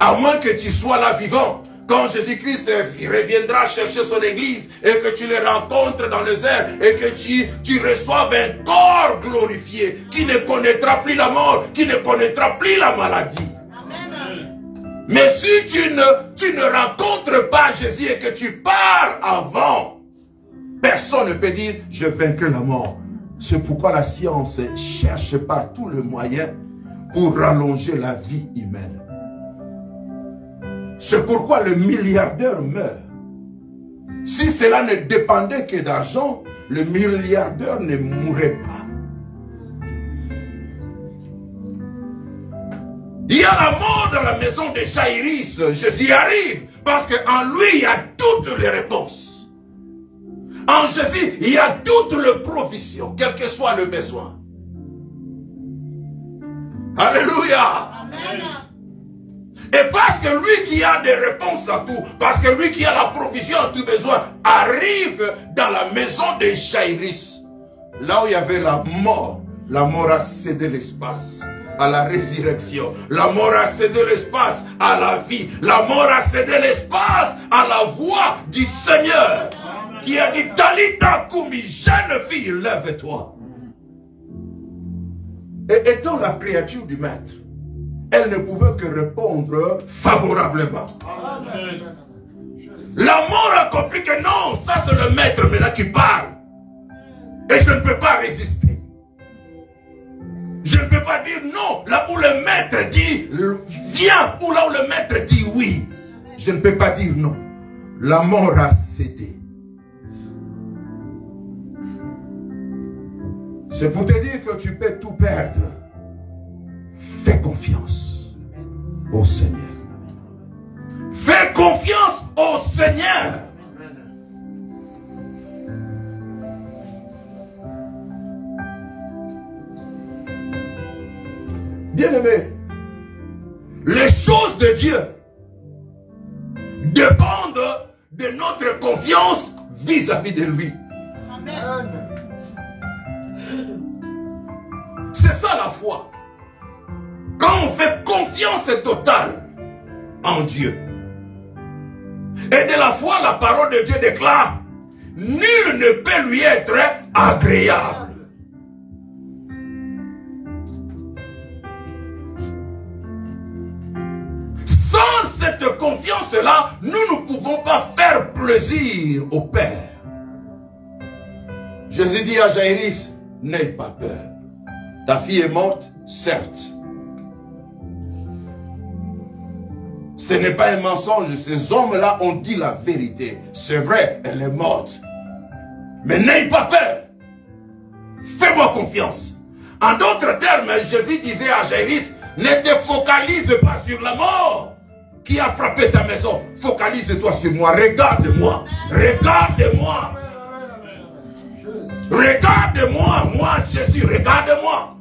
À moins que tu sois là vivant, quand Jésus-Christ reviendra chercher son église et que tu le rencontres dans les airs et que tu reçoives un corps glorifié qui ne connaîtra plus la mort, qui ne connaîtra plus la maladie. Amen. Mais si tu ne rencontres pas Jésus et que tu pars avant, personne ne peut dire je vaincrai la mort. C'est pourquoi la science cherche par tous les moyens pour rallonger la vie humaine. C'est pourquoi le milliardaire meurt. Si cela ne dépendait que d'argent, le milliardaire ne mourrait pas. Il y a la mort dans la maison de Jaïrus. Jésus arrive parce qu'en lui, il y a toutes les réponses. En Jésus, il y a toutes les provisions, quel que soit le besoin. Alléluia. Amen. Et parce que lui qui a des réponses à tout, parce que lui qui a la provision à tout besoin, arrive dans la maison de Jaïrus, là où il y avait la mort a cédé l'espace à la résurrection. La mort a cédé l'espace à la vie. La mort a cédé l'espace à la voix du Seigneur. Amen. Qui a dit, Talita Koumi, jeune fille, lève-toi. Et étant la créature du maître, elle ne pouvait que répondre favorablement. Amen. La mort a compris que non, ça c'est le maître maintenant qui parle. Et je ne peux pas résister. Je ne peux pas dire non, là où le maître dit viens, ou là où le maître dit oui. Je ne peux pas dire non. La mort a cédé. C'est pour te dire que tu peux tout perdre. Fais confiance au Seigneur. Fais confiance au Seigneur. Bien-aimés, les choses de Dieu dépendent de notre confiance vis-à-vis de lui. Amen. C'est ça la foi. Quand on fait confiance totale en Dieu. Et de la foi, la parole de Dieu déclare, nul ne peut lui être agréable. Sans cette confiance-là, nous ne pouvons pas faire plaisir au Père. Jésus dit à Jaïrus, n'aie pas peur. Ta fille est morte, certes. Ce n'est pas un mensonge. Ces hommes-là ont dit la vérité. C'est vrai, elle est morte. Mais n'aie pas peur. Fais-moi confiance. En d'autres termes, Jésus disait à Jaïrus, ne te focalise pas sur la mort qui a frappé ta maison. Focalise-toi sur moi. Regarde-moi. Regarde-moi. Regarde-moi. Moi, Jésus, regarde-moi.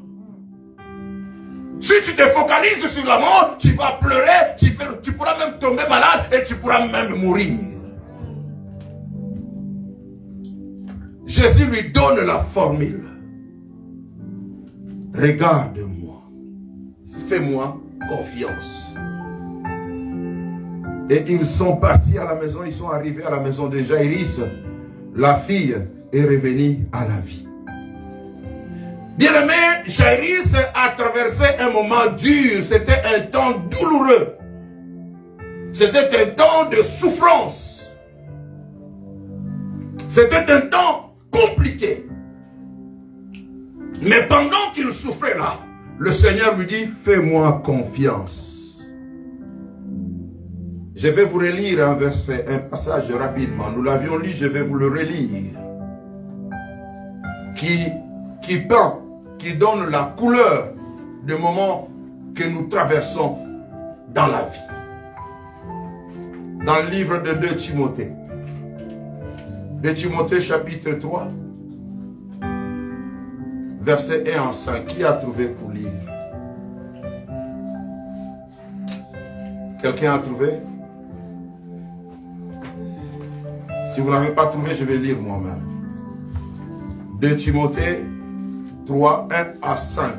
Si tu te focalises sur la mort, tu vas pleurer, tu pourras même tomber malade et tu pourras même mourir. Jésus lui donne la formule. Regarde-moi. Fais-moi confiance. Et ils sont partis à la maison, ils sont arrivés à la maison de Jaïrus. La fille est revenue à la vie. Bien-aimé, Jaïrus a traversé un moment dur. C'était un temps douloureux. C'était un temps de souffrance. C'était un temps compliqué. Mais pendant qu'il souffrait là, le Seigneur lui dit, fais-moi confiance. Je vais vous relire un verset, un passage rapidement. Nous l'avions lu, je vais vous le relire. Qui peint, qui donne la couleur du moment que nous traversons dans la vie. Dans le livre de 2 Timothée. 2 Timothée chapitre 3, verset 1 en 5. Qui a trouvé pour lire? Quelqu'un a trouvé? Si vous n'avez pas trouvé, je vais lire moi-même. 2 Timothée 3, 1 à 5.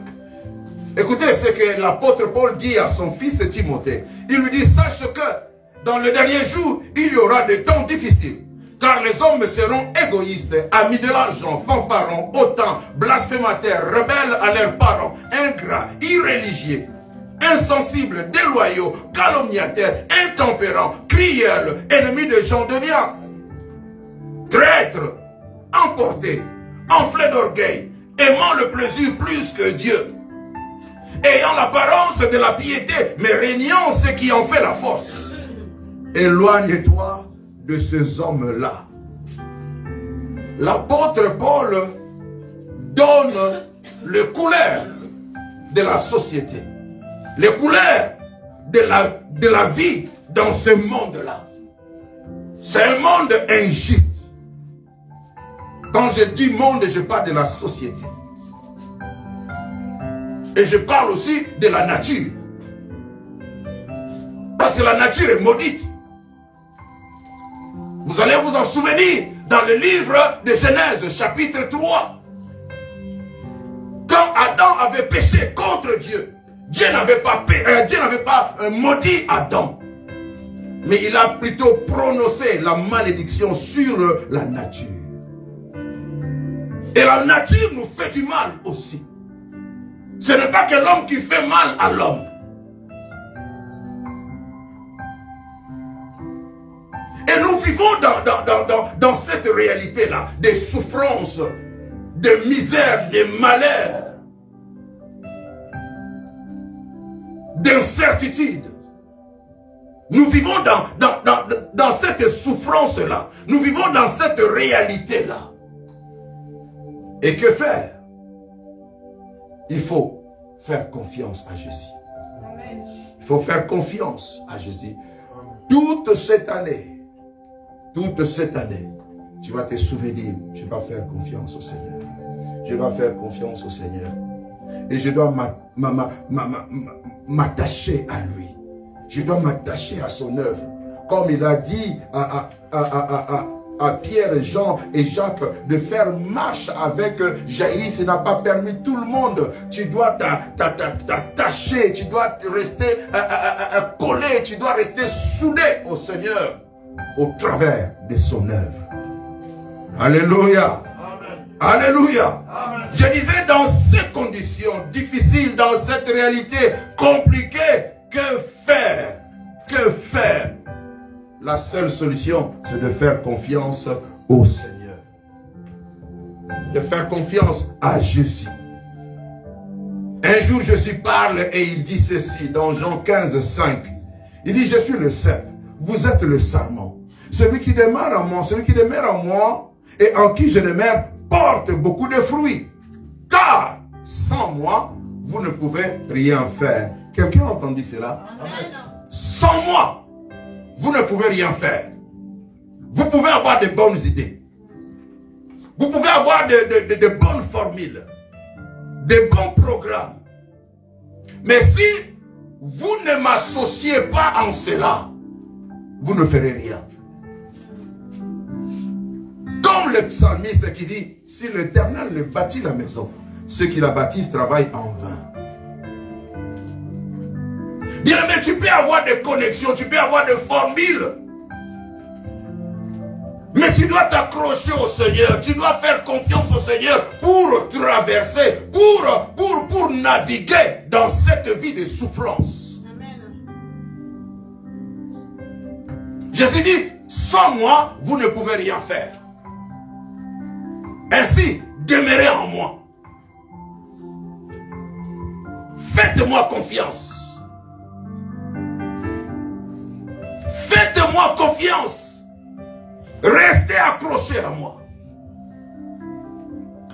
Écoutez ce que l'apôtre Paul dit à son fils Timothée. Il lui dit, sache que dans le dernier jour, il y aura des temps difficiles. Car les hommes seront égoïstes, amis de l'argent, fanfarons, hautains, blasphémateurs, rebelles à leurs parents, ingrats, irréligieux, insensibles, déloyaux, calomniateurs, intempérants, crieurs, ennemis de gens de bien, traîtres, emportés, enflés d'orgueil, aimant le plaisir plus que Dieu, ayant l'apparence de la piété, mais régnant ce qui en fait la force. Éloigne-toi de ces hommes-là. L'apôtre Paul donne les couleurs de la société, les couleurs de la vie dans ce monde-là. C'est un monde injuste. Quand je dis monde, je parle de la société. Et je parle aussi de la nature. Parce que la nature est maudite. Vous allez vous en souvenir dans le livre de Genèse, chapitre 3. Quand Adam avait péché contre Dieu, Dieu n'avait pas maudit Adam. Mais il a plutôt prononcé la malédiction sur la nature. Et la nature nous fait du mal aussi. Ce n'est pas que l'homme qui fait mal à l'homme. Et nous vivons dans cette réalité-là, des souffrances, des misères, des malheurs, d'incertitudes. Nous vivons dans cette souffrance-là. Nous vivons dans cette réalité-là. Et que faire? Il faut faire confiance à Jésus. Il faut faire confiance à Jésus. Toute cette année, tu vas te souvenir, je dois faire confiance au Seigneur. Je dois faire confiance au Seigneur. Et je dois m'attacher à lui. Je dois m'attacher à son œuvre. Comme il a dit à Pierre, Jean et Jacques de faire marche avec Jaïrus. Il n'a pas permis tout le monde. Tu dois t'attacher, tu dois rester collé, tu dois rester soudé au Seigneur au travers de son œuvre. Alléluia. Alléluia. Amen. Je disais, dans ces conditions difficiles, dans cette réalité compliquée, que faire? Que faire? La seule solution, c'est de faire confiance au Seigneur. De faire confiance à Jésus. Un jour, Jésus parle et il dit ceci dans Jean 15, 5. Il dit, je suis le cep, vous êtes le sarment. Celui qui demeure en moi, celui qui demeure en moi et en qui je demeure, porte beaucoup de fruits. Car sans moi, vous ne pouvez rien faire. Quelqu'un a entendu cela? Amen. Sans moi, vous ne pouvez rien faire. Vous pouvez avoir de bonnes idées. Vous pouvez avoir de bonnes formules. De bons programmes. Mais si vous ne m'associez pas en cela, vous ne ferez rien. Comme le psalmiste qui dit, si l'Éternel ne bâtit la maison, ceux qui la bâtissent travaillent en vain. Bien aimé, tu peux avoir des connexions, tu peux avoir des formules. Mais tu dois t'accrocher au Seigneur, tu dois faire confiance au Seigneur pour traverser, pour naviguer dans cette vie de souffrance. Amen. Jésus dit, sans moi, vous ne pouvez rien faire. Ainsi, demeurez en moi. Faites-moi confiance. Faites-moi confiance. Restez accrochés à moi.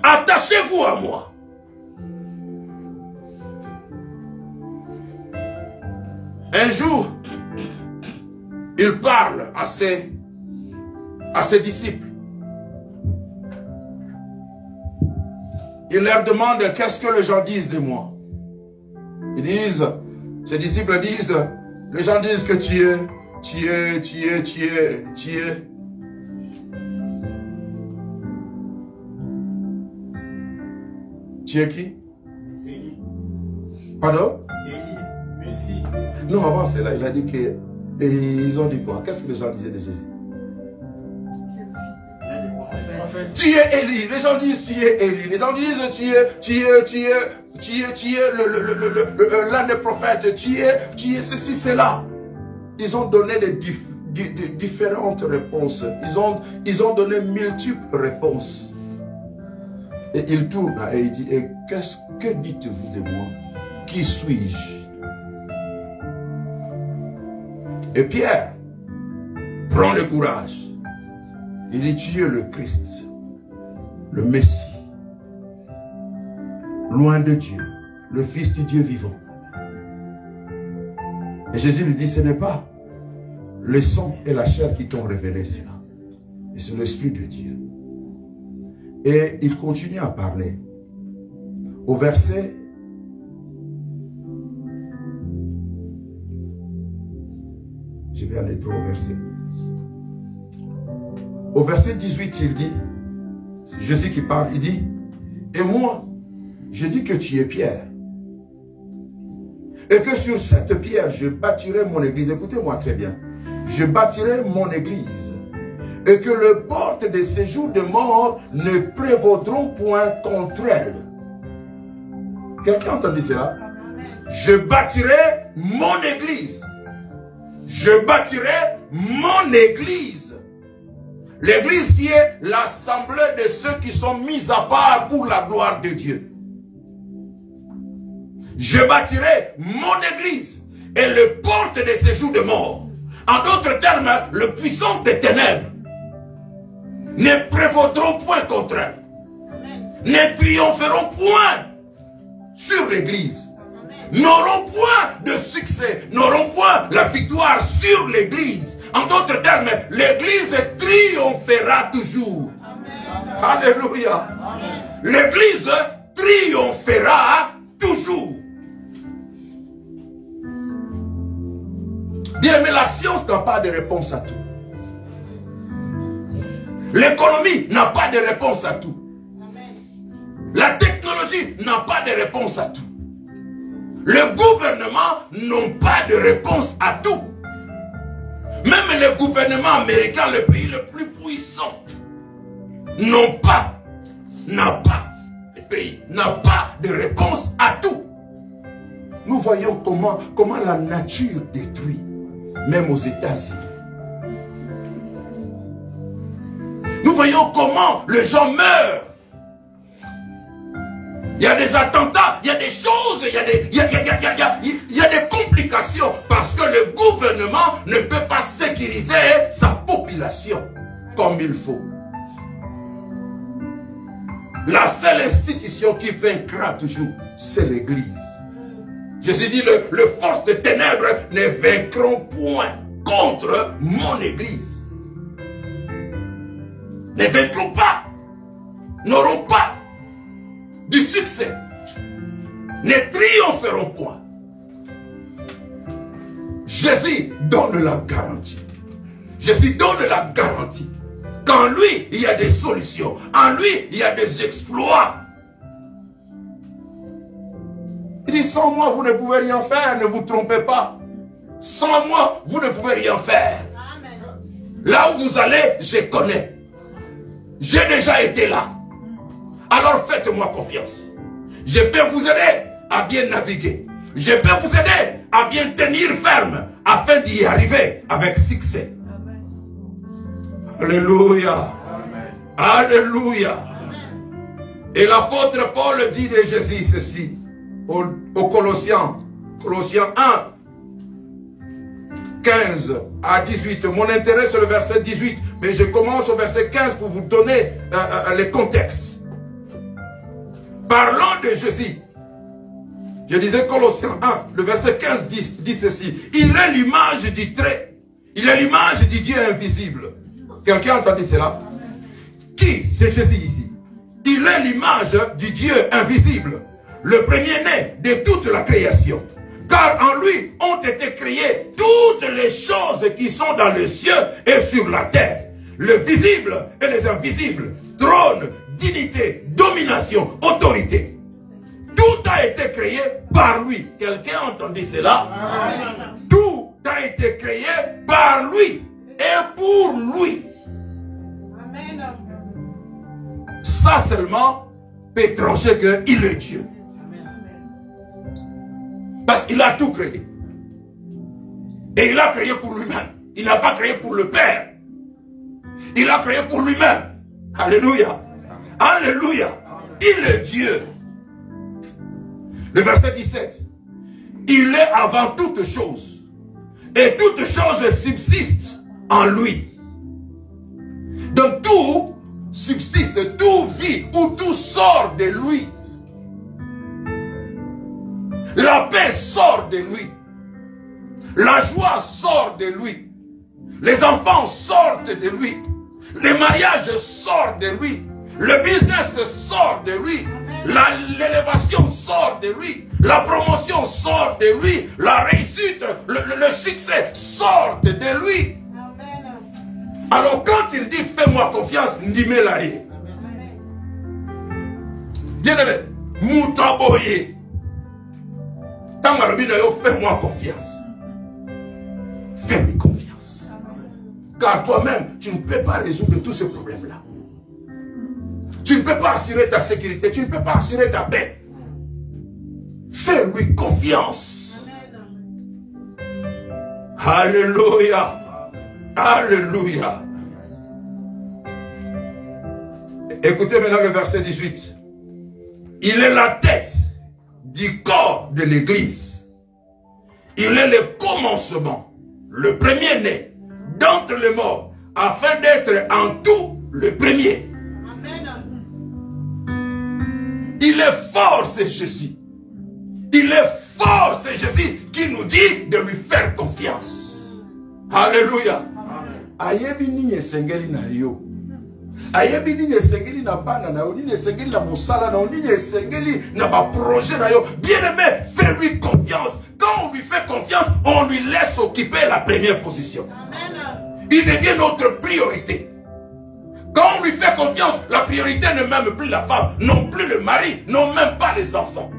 Attachez-vous à moi. Un jour, il parle à ses disciples. Il leur demande qu'est-ce que les gens disent de moi. Ils disent, ses disciples disent, les gens disent que tu es qui? Pardon? Messie. Non, avant cela, il a dit que... Et ils ont dit quoi? Qu'est-ce que les gens disaient de Jésus? Tu es Élie. Les gens disent tu es Élie. Les gens disent tu es l'un des prophètes. Tu es ceci, cela. Ils ont donné des différentes réponses. Ils ont donné multiples réponses. Et il tourne et il dit, et que dites-vous de moi? Qui suis-je? Et Pierre prend le courage. Il dit, tu es le Christ, le Messie, loin de Dieu, le Fils du Dieu vivant. Et Jésus lui dit, ce n'est pas le sang et la chair qui t'ont révélé cela, et c'est l'Esprit de Dieu. Et il continue à parler. Au verset... Je vais aller trop au verset. Au verset 18, il dit, c'est Jésus qui parle, il dit, et moi, je dis que tu es Pierre. Et que sur cette pierre, je bâtirai mon église. Écoutez-moi très bien. Je bâtirai mon église. Et que les portes de séjour de mort ne prévaudront point contre elle. Quelqu'un a entendu cela? Je bâtirai mon église. Je bâtirai mon église. L'église qui est l'assemblée de ceux qui sont mis à part pour la gloire de Dieu. Je bâtirai mon église et les portes de séjour de mort. En d'autres termes, les puissances des ténèbres ne prévaudront point contre elle. Ne triompheront point sur l'église. N'auront point de succès, n'auront point la victoire sur l'église. En d'autres termes, l'église triomphera toujours. Amen. Alléluia. L'église triomphera toujours. Bien, mais la science n'a pas de réponse à tout. L'économie n'a pas de réponse à tout. La technologie n'a pas de réponse à tout. Le gouvernement n'a pas de réponse à tout. Même le gouvernement américain, le pays le plus puissant, le pays n'a pas de réponse à tout. Nous voyons comment la nature détruit, même aux États-Unis. Nous voyons comment les gens meurent. Il y a des attentats, il y a des choses, il y a des complications parce que le gouvernement ne peut pas sécuriser sa population comme il faut. La seule institution qui vaincra toujours, c'est l'Église. Jésus dit, le force des ténèbres ne vaincront point contre mon Église. Ne vaincront pas, n'auront pas du succès, ne triompheront point. Jésus donne la garantie. Jésus donne la garantie. Qu'en lui, il y a des solutions. En lui, il y a des exploits. Il dit, sans moi, vous ne pouvez rien faire, ne vous trompez pas. Sans moi, vous ne pouvez rien faire. Amen. Là où vous allez, je connais. J'ai déjà été là. Alors faites-moi confiance. Je peux vous aider à bien naviguer. Je peux vous aider à bien tenir ferme afin d'y arriver avec succès. Amen. Alléluia. Amen. Alléluia. Amen. Et l'apôtre Paul dit de Jésus ceci aux Colossiens 1, 15 à 18. Mon intérêt c'est le verset 18, mais je commence au verset 15 pour vous donner les contextes. Parlant de Jésus, je disais Colossiens 1, le verset 15 dit ceci. Il est l'image du trait. Il est l'image du Dieu invisible. Quelqu'un a entendu cela? Qui? C'est Jésus ici. Il est l'image du Dieu invisible, le premier-né de toute la création. Car en lui ont été créées toutes les choses qui sont dans les cieux et sur la terre. Le visible et les invisibles, trône, dignité, domination, autorité. Tout a été créé par lui. Quelqu'un a entendu cela? Amen. Tout a été créé par lui et pour lui. Amen. Ça seulement peut trancher qu'il est Dieu. Parce qu'il a tout créé. Et il a créé pour lui-même. Il n'a pas créé pour le Père. Il a créé pour lui-même. Alléluia. Alléluia. Il est Dieu. Le verset 17. Il est avant toute chose. Et toute chose subsiste en lui. Donc tout subsiste, tout vit ou tout sort de lui. La paix sort de lui. La joie sort de lui. Les enfants sortent de lui. Les mariages sortent de lui. Le business sort de lui. L'élévation sort de lui. La promotion sort de lui. La réussite, le succès sort de lui. Amen. Alors quand il dit fais-moi confiance, ndimelaye. Bien-aimé, moutaboye. Fais-moi confiance. Fais-lui confiance. Car toi-même, tu ne peux pas résoudre tous ces problèmes-là. Tu ne peux pas assurer ta sécurité. Tu ne peux pas assurer ta paix. Fais-lui confiance. Alléluia. Alléluia. Écoutez maintenant le verset 18. Il est la tête du corps de l'Église. Il est le commencement, le premier-né d'entre les morts, afin d'être en tout le premier. Amen. Il est fort, c'est Jésus. Il est fort, c'est Jésus qui nous dit de lui faire confiance. Alléluia. Ayebini esengeli na yo. Ayebini esengeli na bana na yo, ni esengeli na mosala na yo, ni esengeli na ba projet na yo. Bien-aimé, fais-lui confiance. Quand on lui fait confiance, on lui laisse occuper la première position. Amen. Il devient notre priorité. Quand l'homme lui fait confiance, la priorité n'est même plus la femme, non plus le mari, non même pas les enfants.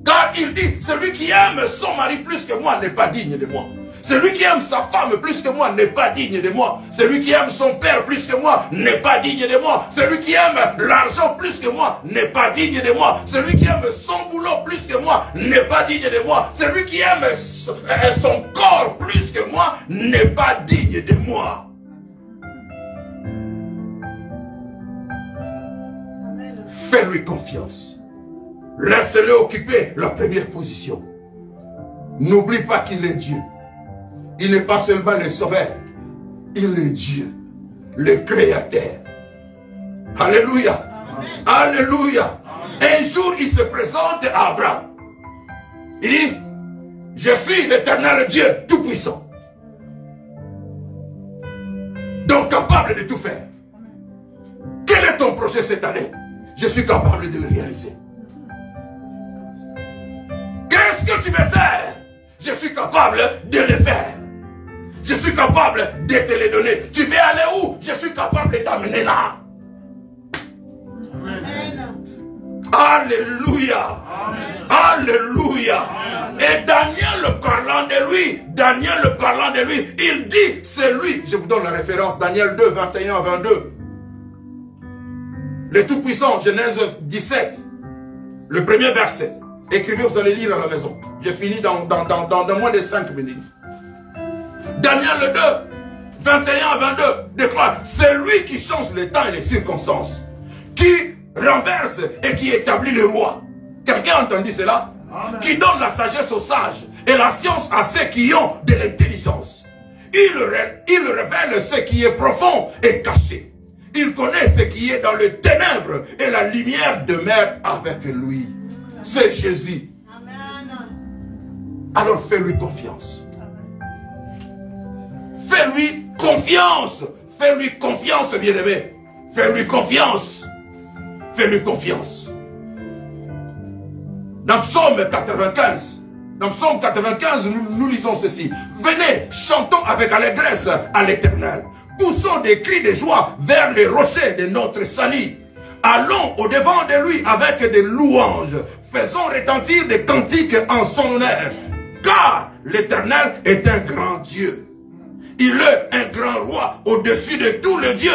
Car il dit, celui qui aime son mari plus que moi n'est pas digne de moi. Celui qui aime sa femme plus que moi n'est pas digne de moi. Celui qui aime son père plus que moi n'est pas digne de moi. Celui qui aime l'argent plus que moi n'est pas digne de moi. Celui qui aime son boulot plus que moi n'est pas digne de moi. Celui qui aime son corps plus que moi n'est pas digne de moi. Fais-lui confiance. Laisse-le occuper la première position. N'oublie pas qu'il est Dieu. Il n'est pas seulement le sauveur. Il est Dieu, le créateur. Alléluia. Amen. Alléluia. Amen. Un jour, il se présente à Abraham. Il dit, je suis l'Éternel Dieu Tout-Puissant. Donc capable de tout faire. Quel est ton projet cette année? Je suis capable de le réaliser. Qu'est-ce que tu veux faire? Je suis capable de le faire. Je suis capable de te le donner. Tu veux aller où? Je suis capable de t'amener là. Amen. Alléluia. Amen. Alléluia. Amen. Et Daniel parlant de lui, il dit, c'est lui. Je vous donne la référence, Daniel 2, 21 à 22. Le Tout-Puissant, Genèse 17, le premier verset. Écrivez, vous allez lire à la maison. J'ai fini dans moins de 5 minutes. Daniel 2, 21 à 22 déclare, c'est lui qui change les temps et les circonstances, qui renverse et qui établit le roi. Quelqu'un a entendu cela? Amen. Qui donne la sagesse aux sages et la science à ceux qui ont de l'intelligence. Il révèle ce qui est profond et caché. Il connaît ce qui est dans les ténèbres et la lumière demeure avec lui. C'est Jésus. Amen. Alors fais-lui confiance. Fais-lui confiance. Fais-lui confiance, bien-aimé. Fais-lui confiance. Fais-lui confiance. Dans Psaume 95, nous lisons ceci. Venez, chantons avec allégresse à l'Éternel. Poussons des cris de joie vers les rochers de notre salut. Allons au-devant de lui avec des louanges. Faisons retentir des cantiques en son honneur. Car l'Éternel est un grand Dieu. Il est un grand roi au-dessus de tous les dieux.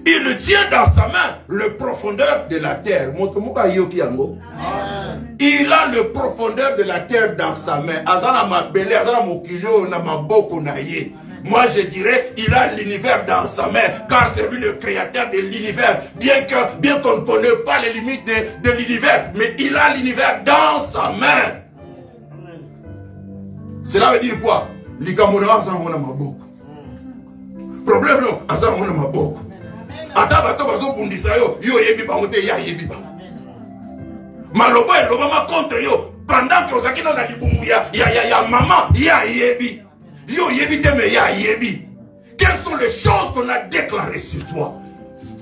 Il tient dans sa main le profondeur de la terre. Il a le profondeur de la terre dans sa main. Moi je dirais, il a l'univers dans sa main, car c'est lui le créateur de l'univers. Bien qu'on ne connaisse pas les limites de l'univers, mais il a l'univers dans sa main. Cela veut dire quoi? Problème non, malobo elobama contre yo pendant que ozaki na libumu ya maman ya yebi yo yebi te me ya yebi. Quelles sont les choses qu'on a déclarées sur toi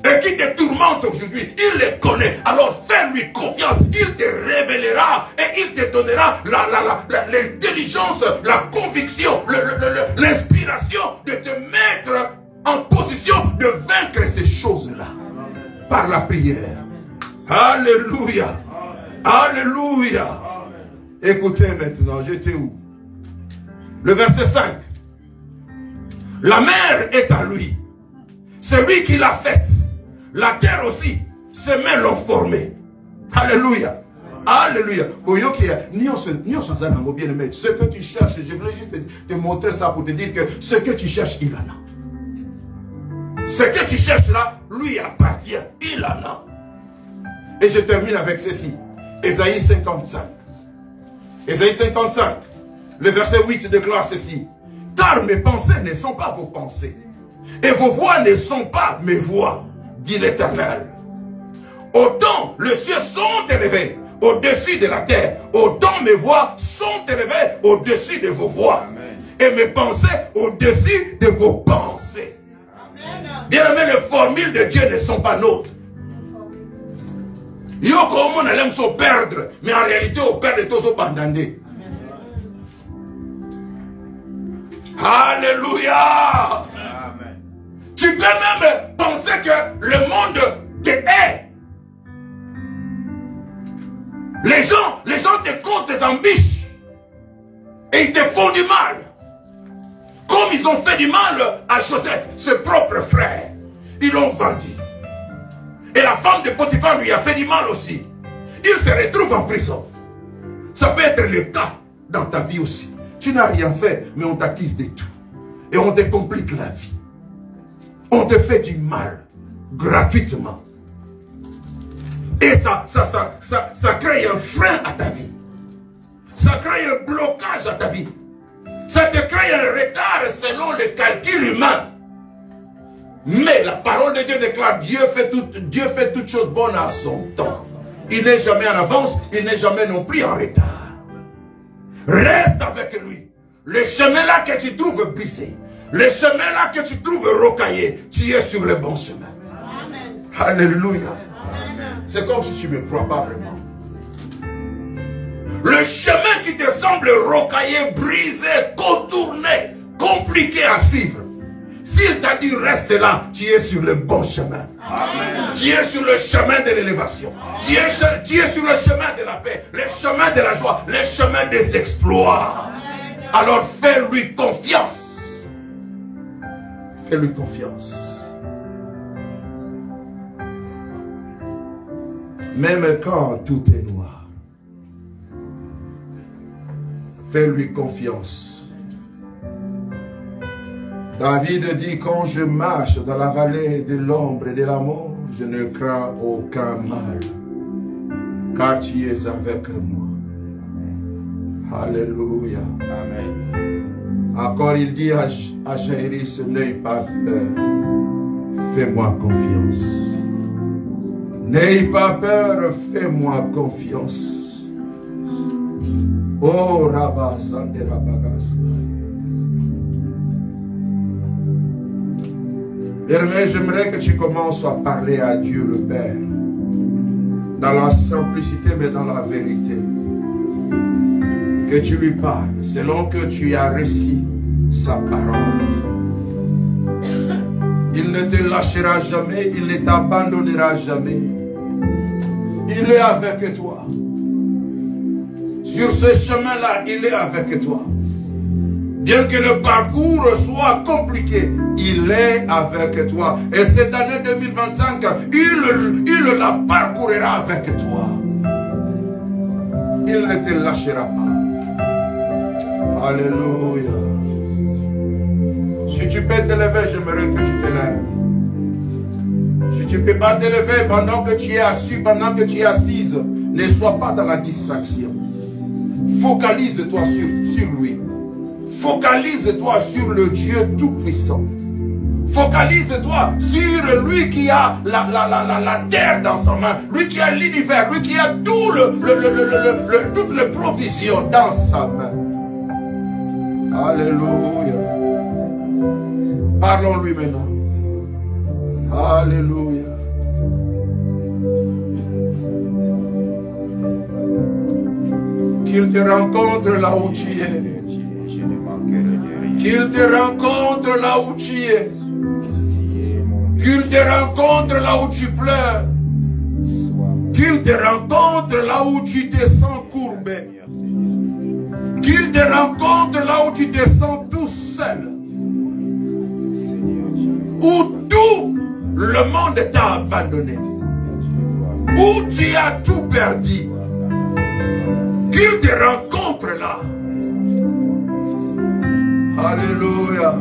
et qui te tourmentent aujourd'hui? Il les connaît. Alors fais-lui confiance. Il te révélera et il te donnera l'intelligence, la conviction, l'inspiration de te mettre en position de vaincre ces choses-là par la prière. Alléluia. Alléluia. Écoutez maintenant, j'étais où? Le verset 5. La mer est à lui. C'est lui qui l'a faite. La terre aussi, ses mains l'ont formée. Alléluia. Alléluia. Ce que tu cherches, je voulais juste te montrer ça pour te dire que ce que tu cherches, il en a. Ce que tu cherches là, lui appartient. Il en a. Et je termine avec ceci. Ésaïe 55. Ésaïe 55. Le verset 8 déclare ceci. Car mes pensées ne sont pas vos pensées. Et vos voix ne sont pas mes voix, dit l'Éternel. Autant les cieux sont élevés au-dessus de la terre, autant mes voix sont élevées au-dessus de vos voix. Amen. Et mes pensées au-dessus de vos pensées. Bien-aimés, les formules de Dieu ne sont pas nôtres. Yo comme on aime se perdre, mais en réalité on perd tous au bandandé. Alléluia. Amen. Tu peux même des embûches. Et ils te font du mal. Comme ils ont fait du mal à Joseph, ses propres frères. Ils l'ont vendu. Et la femme de Potiphar lui a fait du mal aussi. Il se retrouve en prison. Ça peut être le cas dans ta vie aussi. Tu n'as rien fait, mais on t'accuse de tout. Et on te complique la vie. On te fait du mal gratuitement. Et ça crée un frein à ta vie. Ça crée un blocage à ta vie. Ça te crée un retard selon le calcul humain. Mais la parole de Dieu déclare, Dieu fait toutes choses bonnes à son temps. Il n'est jamais en avance, il n'est jamais non plus en retard. Reste avec lui. Le chemin là que tu trouves brisé, le chemin là que tu trouves rocaillé, tu es sur le bon chemin. Amen. Alléluia. C'est comme si tu ne me crois pas vraiment. Le chemin qui te semble rocaillé, brisé, contourné, compliqué à suivre. S'il t'a dit reste là, tu es sur le bon chemin. Amen. Tu es sur le chemin de l'élévation. Tu es sur le chemin de la paix, le chemin de la joie, le chemin des exploits. Amen. Alors fais-lui confiance. Fais-lui confiance. Même quand tout est noir, fais-lui confiance. David dit, quand je marche dans la vallée de l'ombre et de la mort, je ne crains aucun mal, car tu es avec moi. Alléluia. Amen. Encore il dit à Jairus, n'aie pas peur, fais-moi confiance. N'aie pas peur, fais-moi confiance. Oh, Rabba Sandera Bagas. Hermès, j'aimerais que tu commences à parler à Dieu le Père. Dans la simplicité, mais dans la vérité. Que tu lui parles, selon que tu as reçu sa parole. Il ne te lâchera jamais, il ne t'abandonnera jamais. Il est avec toi. Sur ce chemin-là, il est avec toi. Bien que le parcours soit compliqué, il est avec toi. Et cette année 2025, il la parcourira avec toi. Il ne te lâchera pas. Alléluia. Si tu peux te lever, j'aimerais que tu te lèves. Si tu ne peux pas te lever pendant que tu es assis, pendant que tu es assise, ne sois pas dans la distraction. Focalise-toi sur lui. Focalise-toi sur le Dieu Tout-Puissant. Focalise-toi sur lui qui a la terre dans sa main, lui qui a l'univers, lui qui a toutes les provisions dans sa main. Alléluia. Parlons-lui maintenant. Alléluia. Qu'il te rencontre là où tu es. Qu'il te rencontre là où tu es. Qu'il te rencontre là où tu pleures. Qu'il te rencontre là où tu te sens courbé. Qu'il te rencontre là où tu te sens tout seul. Où tout le monde t'a abandonné. Où tu as tout perdu. Qu'il te rencontre là. Alléluia.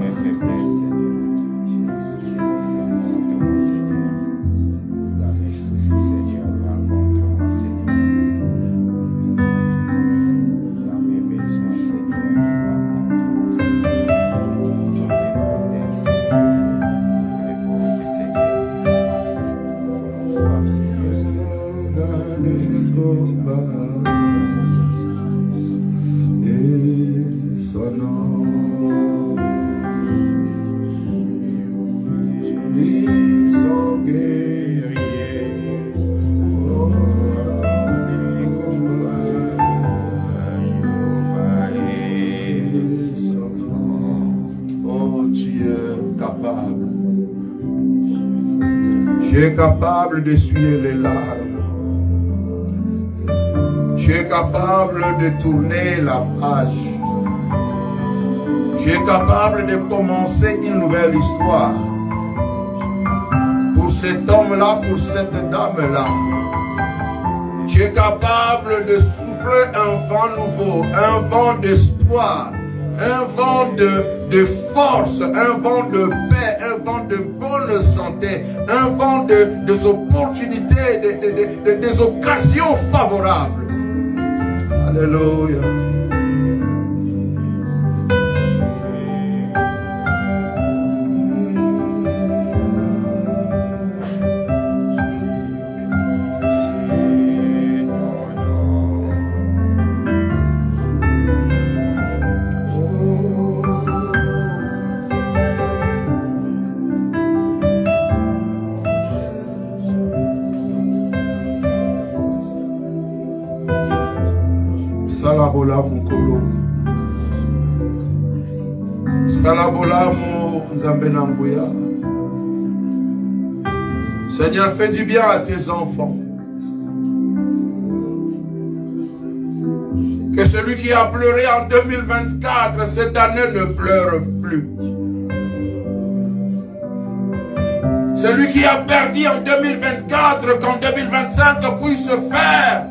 Tu es capable d'essuyer les larmes. Tu Tu es capable de tourner la page. Tu es capable de commencer une nouvelle histoire. Pour cet homme-là, pour cette dame-là. Tu es capable de souffler un vent nouveau, un vent d'espoir, un vent de force, un vent de paix, un vent de bonne santé, un vent des opportunités, des occasions favorables. Alléluia. Salabola mukolo. Salabola mu Nzambenanguya. Seigneur, fais du bien à tes enfants. Que celui qui a pleuré en 2024, cette année ne pleure plus. Celui qui a perdu en 2024, qu'en 2025 puisse faire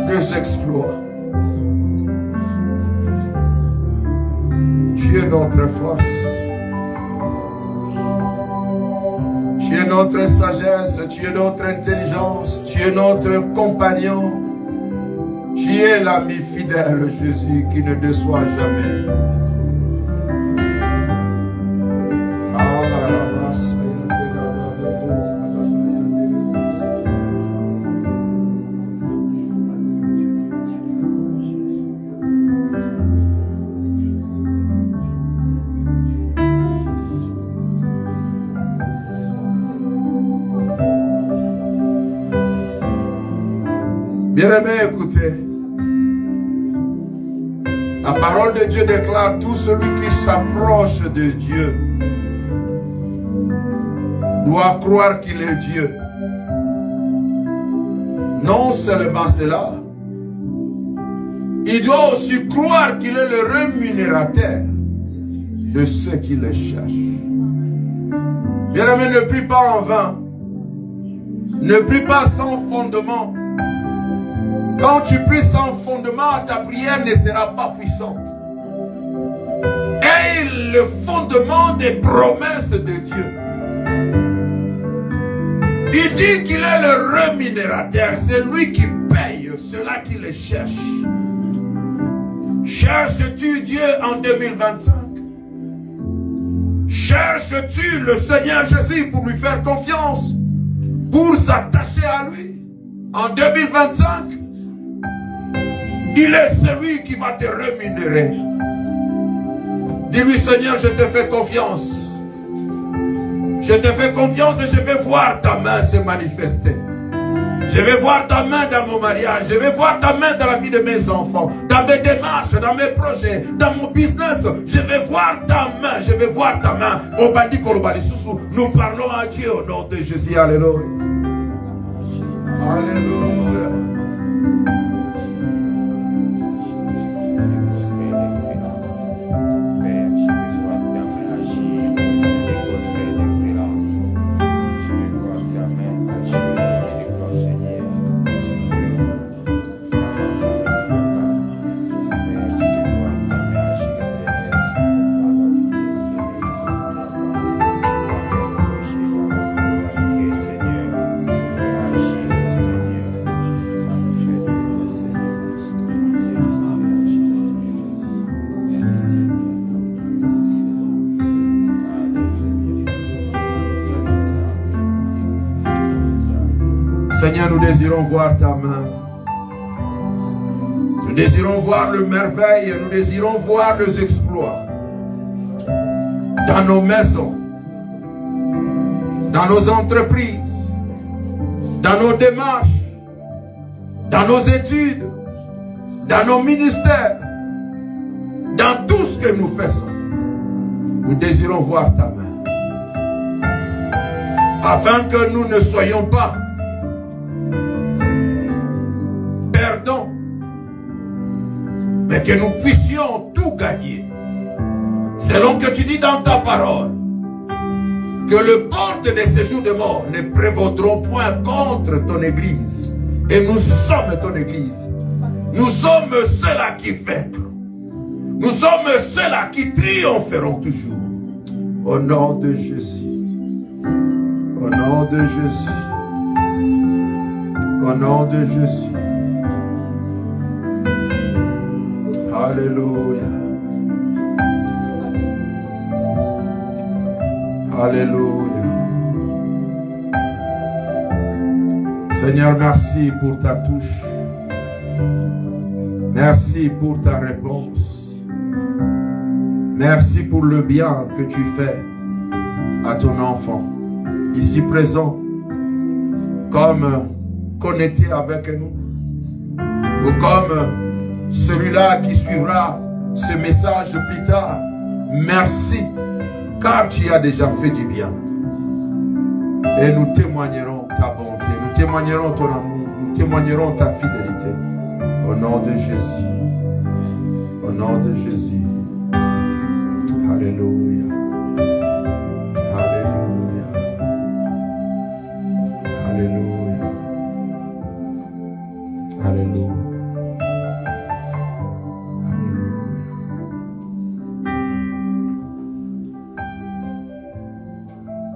des exploits. Tu es notre force. Tu es notre sagesse, tu es notre intelligence, tu es notre compagnon. Tu es l'ami fidèle, Jésus, qui ne déçoit jamais. Bien-aimés, écoutez. La parole de Dieu déclare: tout celui qui s'approche de Dieu doit croire qu'il est Dieu. Non seulement cela, il doit aussi croire qu'il est le rémunérateur de ceux qui le cherchent. Bien-aimé, ne prie pas en vain. Ne prie pas sans fondement. Quand tu pries sans fondement, ta prière ne sera pas puissante. Et le fondement des promesses de Dieu. Il dit qu'il est le rémunérateur. C'est lui qui paye ceux-là qui le cherchent. Cherches-tu Dieu en 2025? Cherches-tu le Seigneur Jésus pour lui faire confiance? Pour s'attacher à lui? En 2025? Il est celui qui va te rémunérer. Dis-lui: Seigneur, je te fais confiance. Je te fais confiance et je vais voir ta main se manifester. Je vais voir ta main dans mon mariage. Je vais voir ta main dans la vie de mes enfants. Dans mes démarches, dans mes projets, dans mon business. Je vais voir ta main. Je vais voir ta main. Nous parlons à Dieu au nom de Jésus. Alléluia. Alléluia. Seigneur, nous désirons voir ta main. Nous désirons voir le merveille. Nous désirons voir les exploits. Dans nos maisons. Dans nos entreprises. Dans nos démarches. Dans nos études. Dans nos ministères. Dans tout ce que nous faisons. Nous désirons voir ta main. Afin que nous ne soyons pas mais que nous puissions tout gagner. Selon que tu dis dans ta parole, que le porte des séjours de mort ne prévaudront point contre ton église. Et nous sommes ton église. Nous sommes ceux-là qui vaincront. Nous sommes ceux-là qui triompheront toujours. Au nom de Jésus. Au nom de Jésus. Au nom de Jésus. Alléluia. Alléluia. Seigneur, merci pour ta touche. Merci pour ta réponse. Merci pour le bien que tu fais à ton enfant, ici présent, comme connecté avec nous, ou comme celui-là qui suivra ce message plus tard. Merci, car tu as déjà fait du bien. Et nous témoignerons ta bonté, nous témoignerons ton amour, nous témoignerons ta fidélité. Au nom de Jésus. Au nom de Jésus. Alléluia. Alléluia. Alléluia. Alléluia.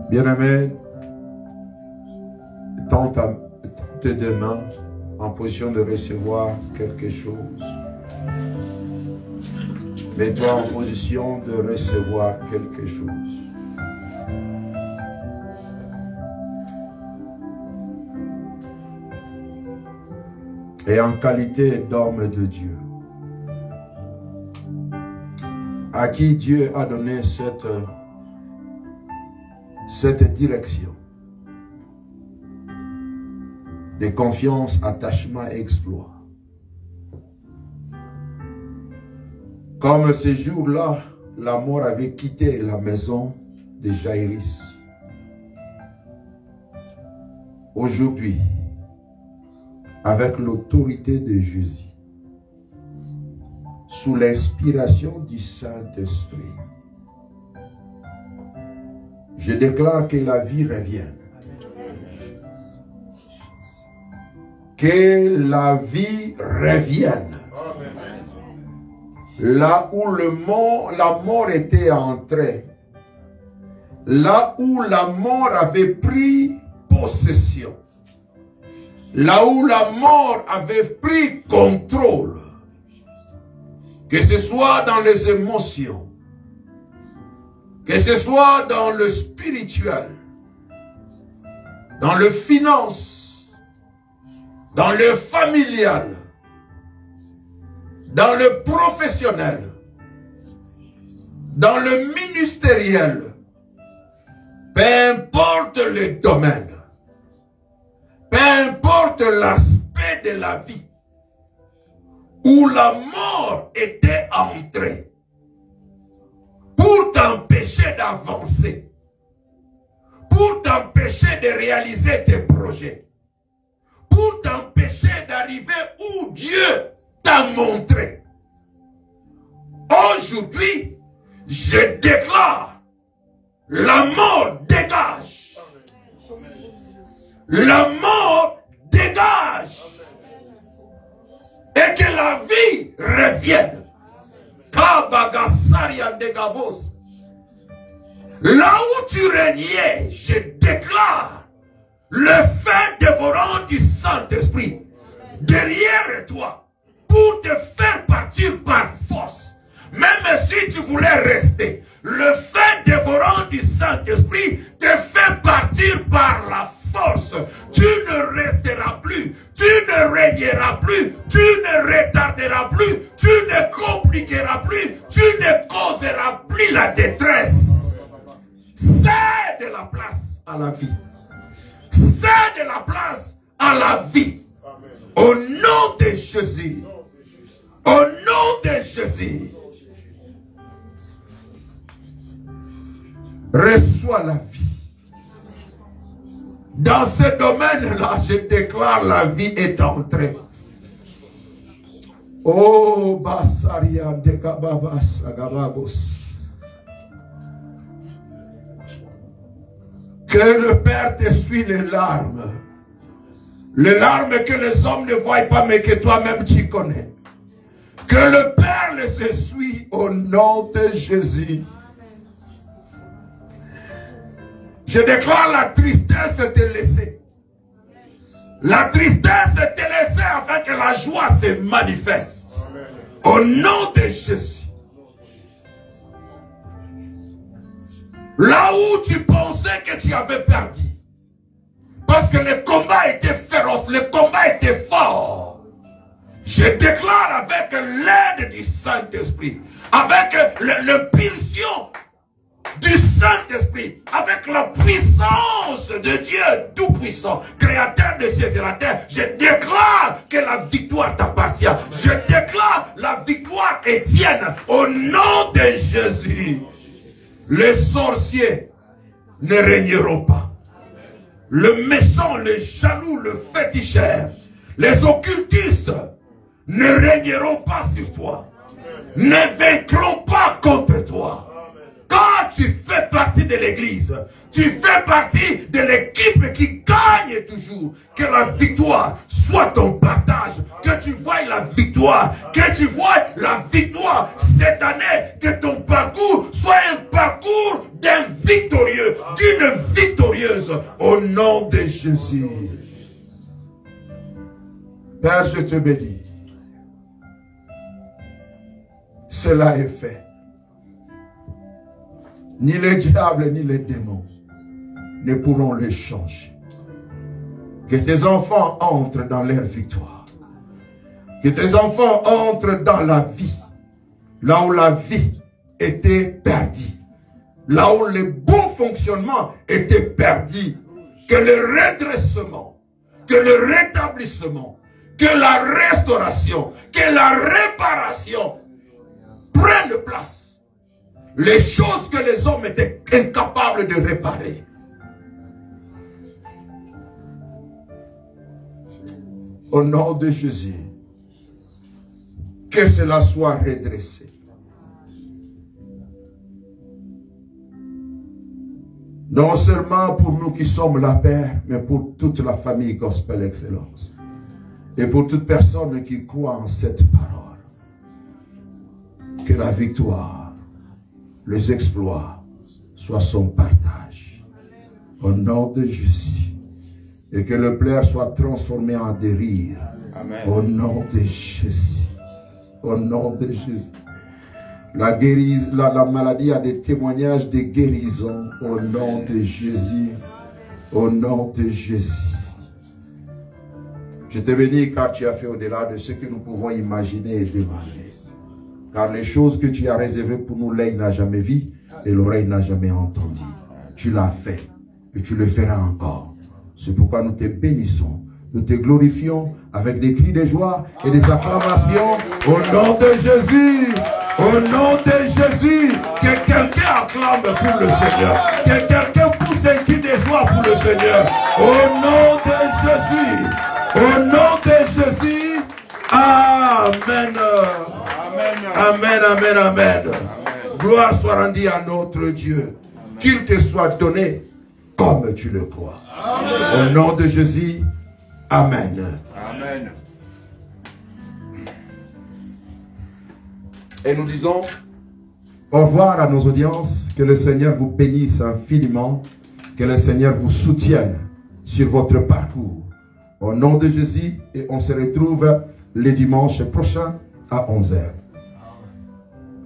Bien-aimé, tends tes deux mains en position de recevoir quelque chose. Mets-toi en position de recevoir quelque chose. Et en qualité d'homme de Dieu, à qui Dieu a donné cette direction de confiance, attachement et exploit. Comme ces jours-là, la mort avait quitté la maison de Jaïrus. Aujourd'hui, avec l'autorité de Jésus, sous l'inspiration du Saint-Esprit, je déclare que la vie revienne. Que la vie revienne. Là où la mort était entrée, là où la mort avait pris possession, là où la mort avait pris contrôle, que ce soit dans les émotions, que ce soit dans le spirituel, dans le finance, dans le familial, dans le professionnel, dans le ministériel, peu importe le domaine, peu importe l'aspect de la vie où la mort était entrée pour t'empêcher d'avancer, pour t'empêcher de réaliser tes projets, pour t'empêcher d'arriver où Dieu t'a montré. Aujourd'hui, je déclare, la mort dégage. La mort dégage. Et que la vie revienne. Là où tu régnais, je déclare le feu dévorant du Saint-Esprit derrière toi pour te faire partir par force. Même si tu voulais rester, le feu dévorant du Saint-Esprit te fait partir par la force. Tu ne resteras plus, tu ne régneras plus, tu ne retarderas plus, tu ne compliqueras plus, tu ne causeras plus la détresse. C'est de la place à la vie. C'est de la place à la vie. Au nom de Jésus. Au nom de Jésus. Reçois la vie. Dans ce domaine-là, je déclare la vie est entrée. Oh, Basaria de Kababas Agabagos. Que le Père t'essuie les larmes. Les larmes que les hommes ne voient pas, mais que toi-même tu connais. Que le Père les essuie au nom de Jésus. Je déclare la tristesse te laisser. La tristesse te laisser afin que la joie se manifeste. Au nom de Jésus. Là où tu pensais que tu avais perdu. Parce que le combat était féroce, le combat était fort. Je déclare avec l'aide du Saint-Esprit, avec l'impulsion du Saint-Esprit, avec la puissance de Dieu Tout-Puissant, Créateur de cieux et la terre, je déclare que la victoire t'appartient. Je déclare la victoire est tienne au nom de Jésus. Les sorciers ne régneront pas. Le méchant, le jaloux, le féticheur, les occultistes ne régneront pas sur toi. Ne vaincront pas contre toi. Quand tu fais partie de l'église, tu fais partie de l'équipe qui gagne toujours. Que la victoire soit ton partage. Que tu voies la victoire. Que tu voies la victoire cette année. Que ton parcours soit un parcours d'un victorieux, d'une victorieuse. Au nom de Jésus. Père, je te bénis. Cela est fait. Ni les diables ni les démons ne pourront le changer. Que tes enfants entrent dans leur victoire. Que tes enfants entrent dans la vie. Là où la vie était perdue. Là où le bon fonctionnement était perdu. Que le redressement, que le rétablissement, que la restauration, que la réparation prennent place. Les choses que les hommes étaient incapables de réparer. Au nom de Jésus, que cela soit redressé. Non seulement pour nous qui sommes la Père, mais pour toute la famille Gospel Excellence. Et pour toute personne qui croit en cette parole. Que la victoire, les exploits soient son partage. Au nom de Jésus. Et que le pleur soit transformé en des rires. Amen. Au nom de Jésus. Au nom de Jésus. La maladie a des témoignages de guérison. Au nom de Jésus. Au nom de Jésus. Je te bénis car tu as fait au-delà de ce que nous pouvons imaginer et demander. Car les choses que tu as réservées pour nous, l'œil n'a jamais vu et l'oreille n'a jamais entendu. Tu l'as fait et tu le feras encore. C'est pourquoi nous te bénissons. Nous te glorifions avec des cris de joie et des acclamations au nom de Jésus. Au nom de Jésus. Que quelqu'un acclame pour le Seigneur. Que quelqu'un pousse un cri de joie pour le Seigneur. Au nom de Jésus. Au nom de Jésus. Amen. Amen, amen, amen. Gloire soit rendue à notre Dieu. Qu'il te soit donné comme tu le crois. Amen. Au nom de Jésus, amen. Amen. Et nous disons au revoir à nos audiences. Que le Seigneur vous bénisse infiniment. Que le Seigneur vous soutienne sur votre parcours. Au nom de Jésus. Et on se retrouve le dimanche prochain à 11h.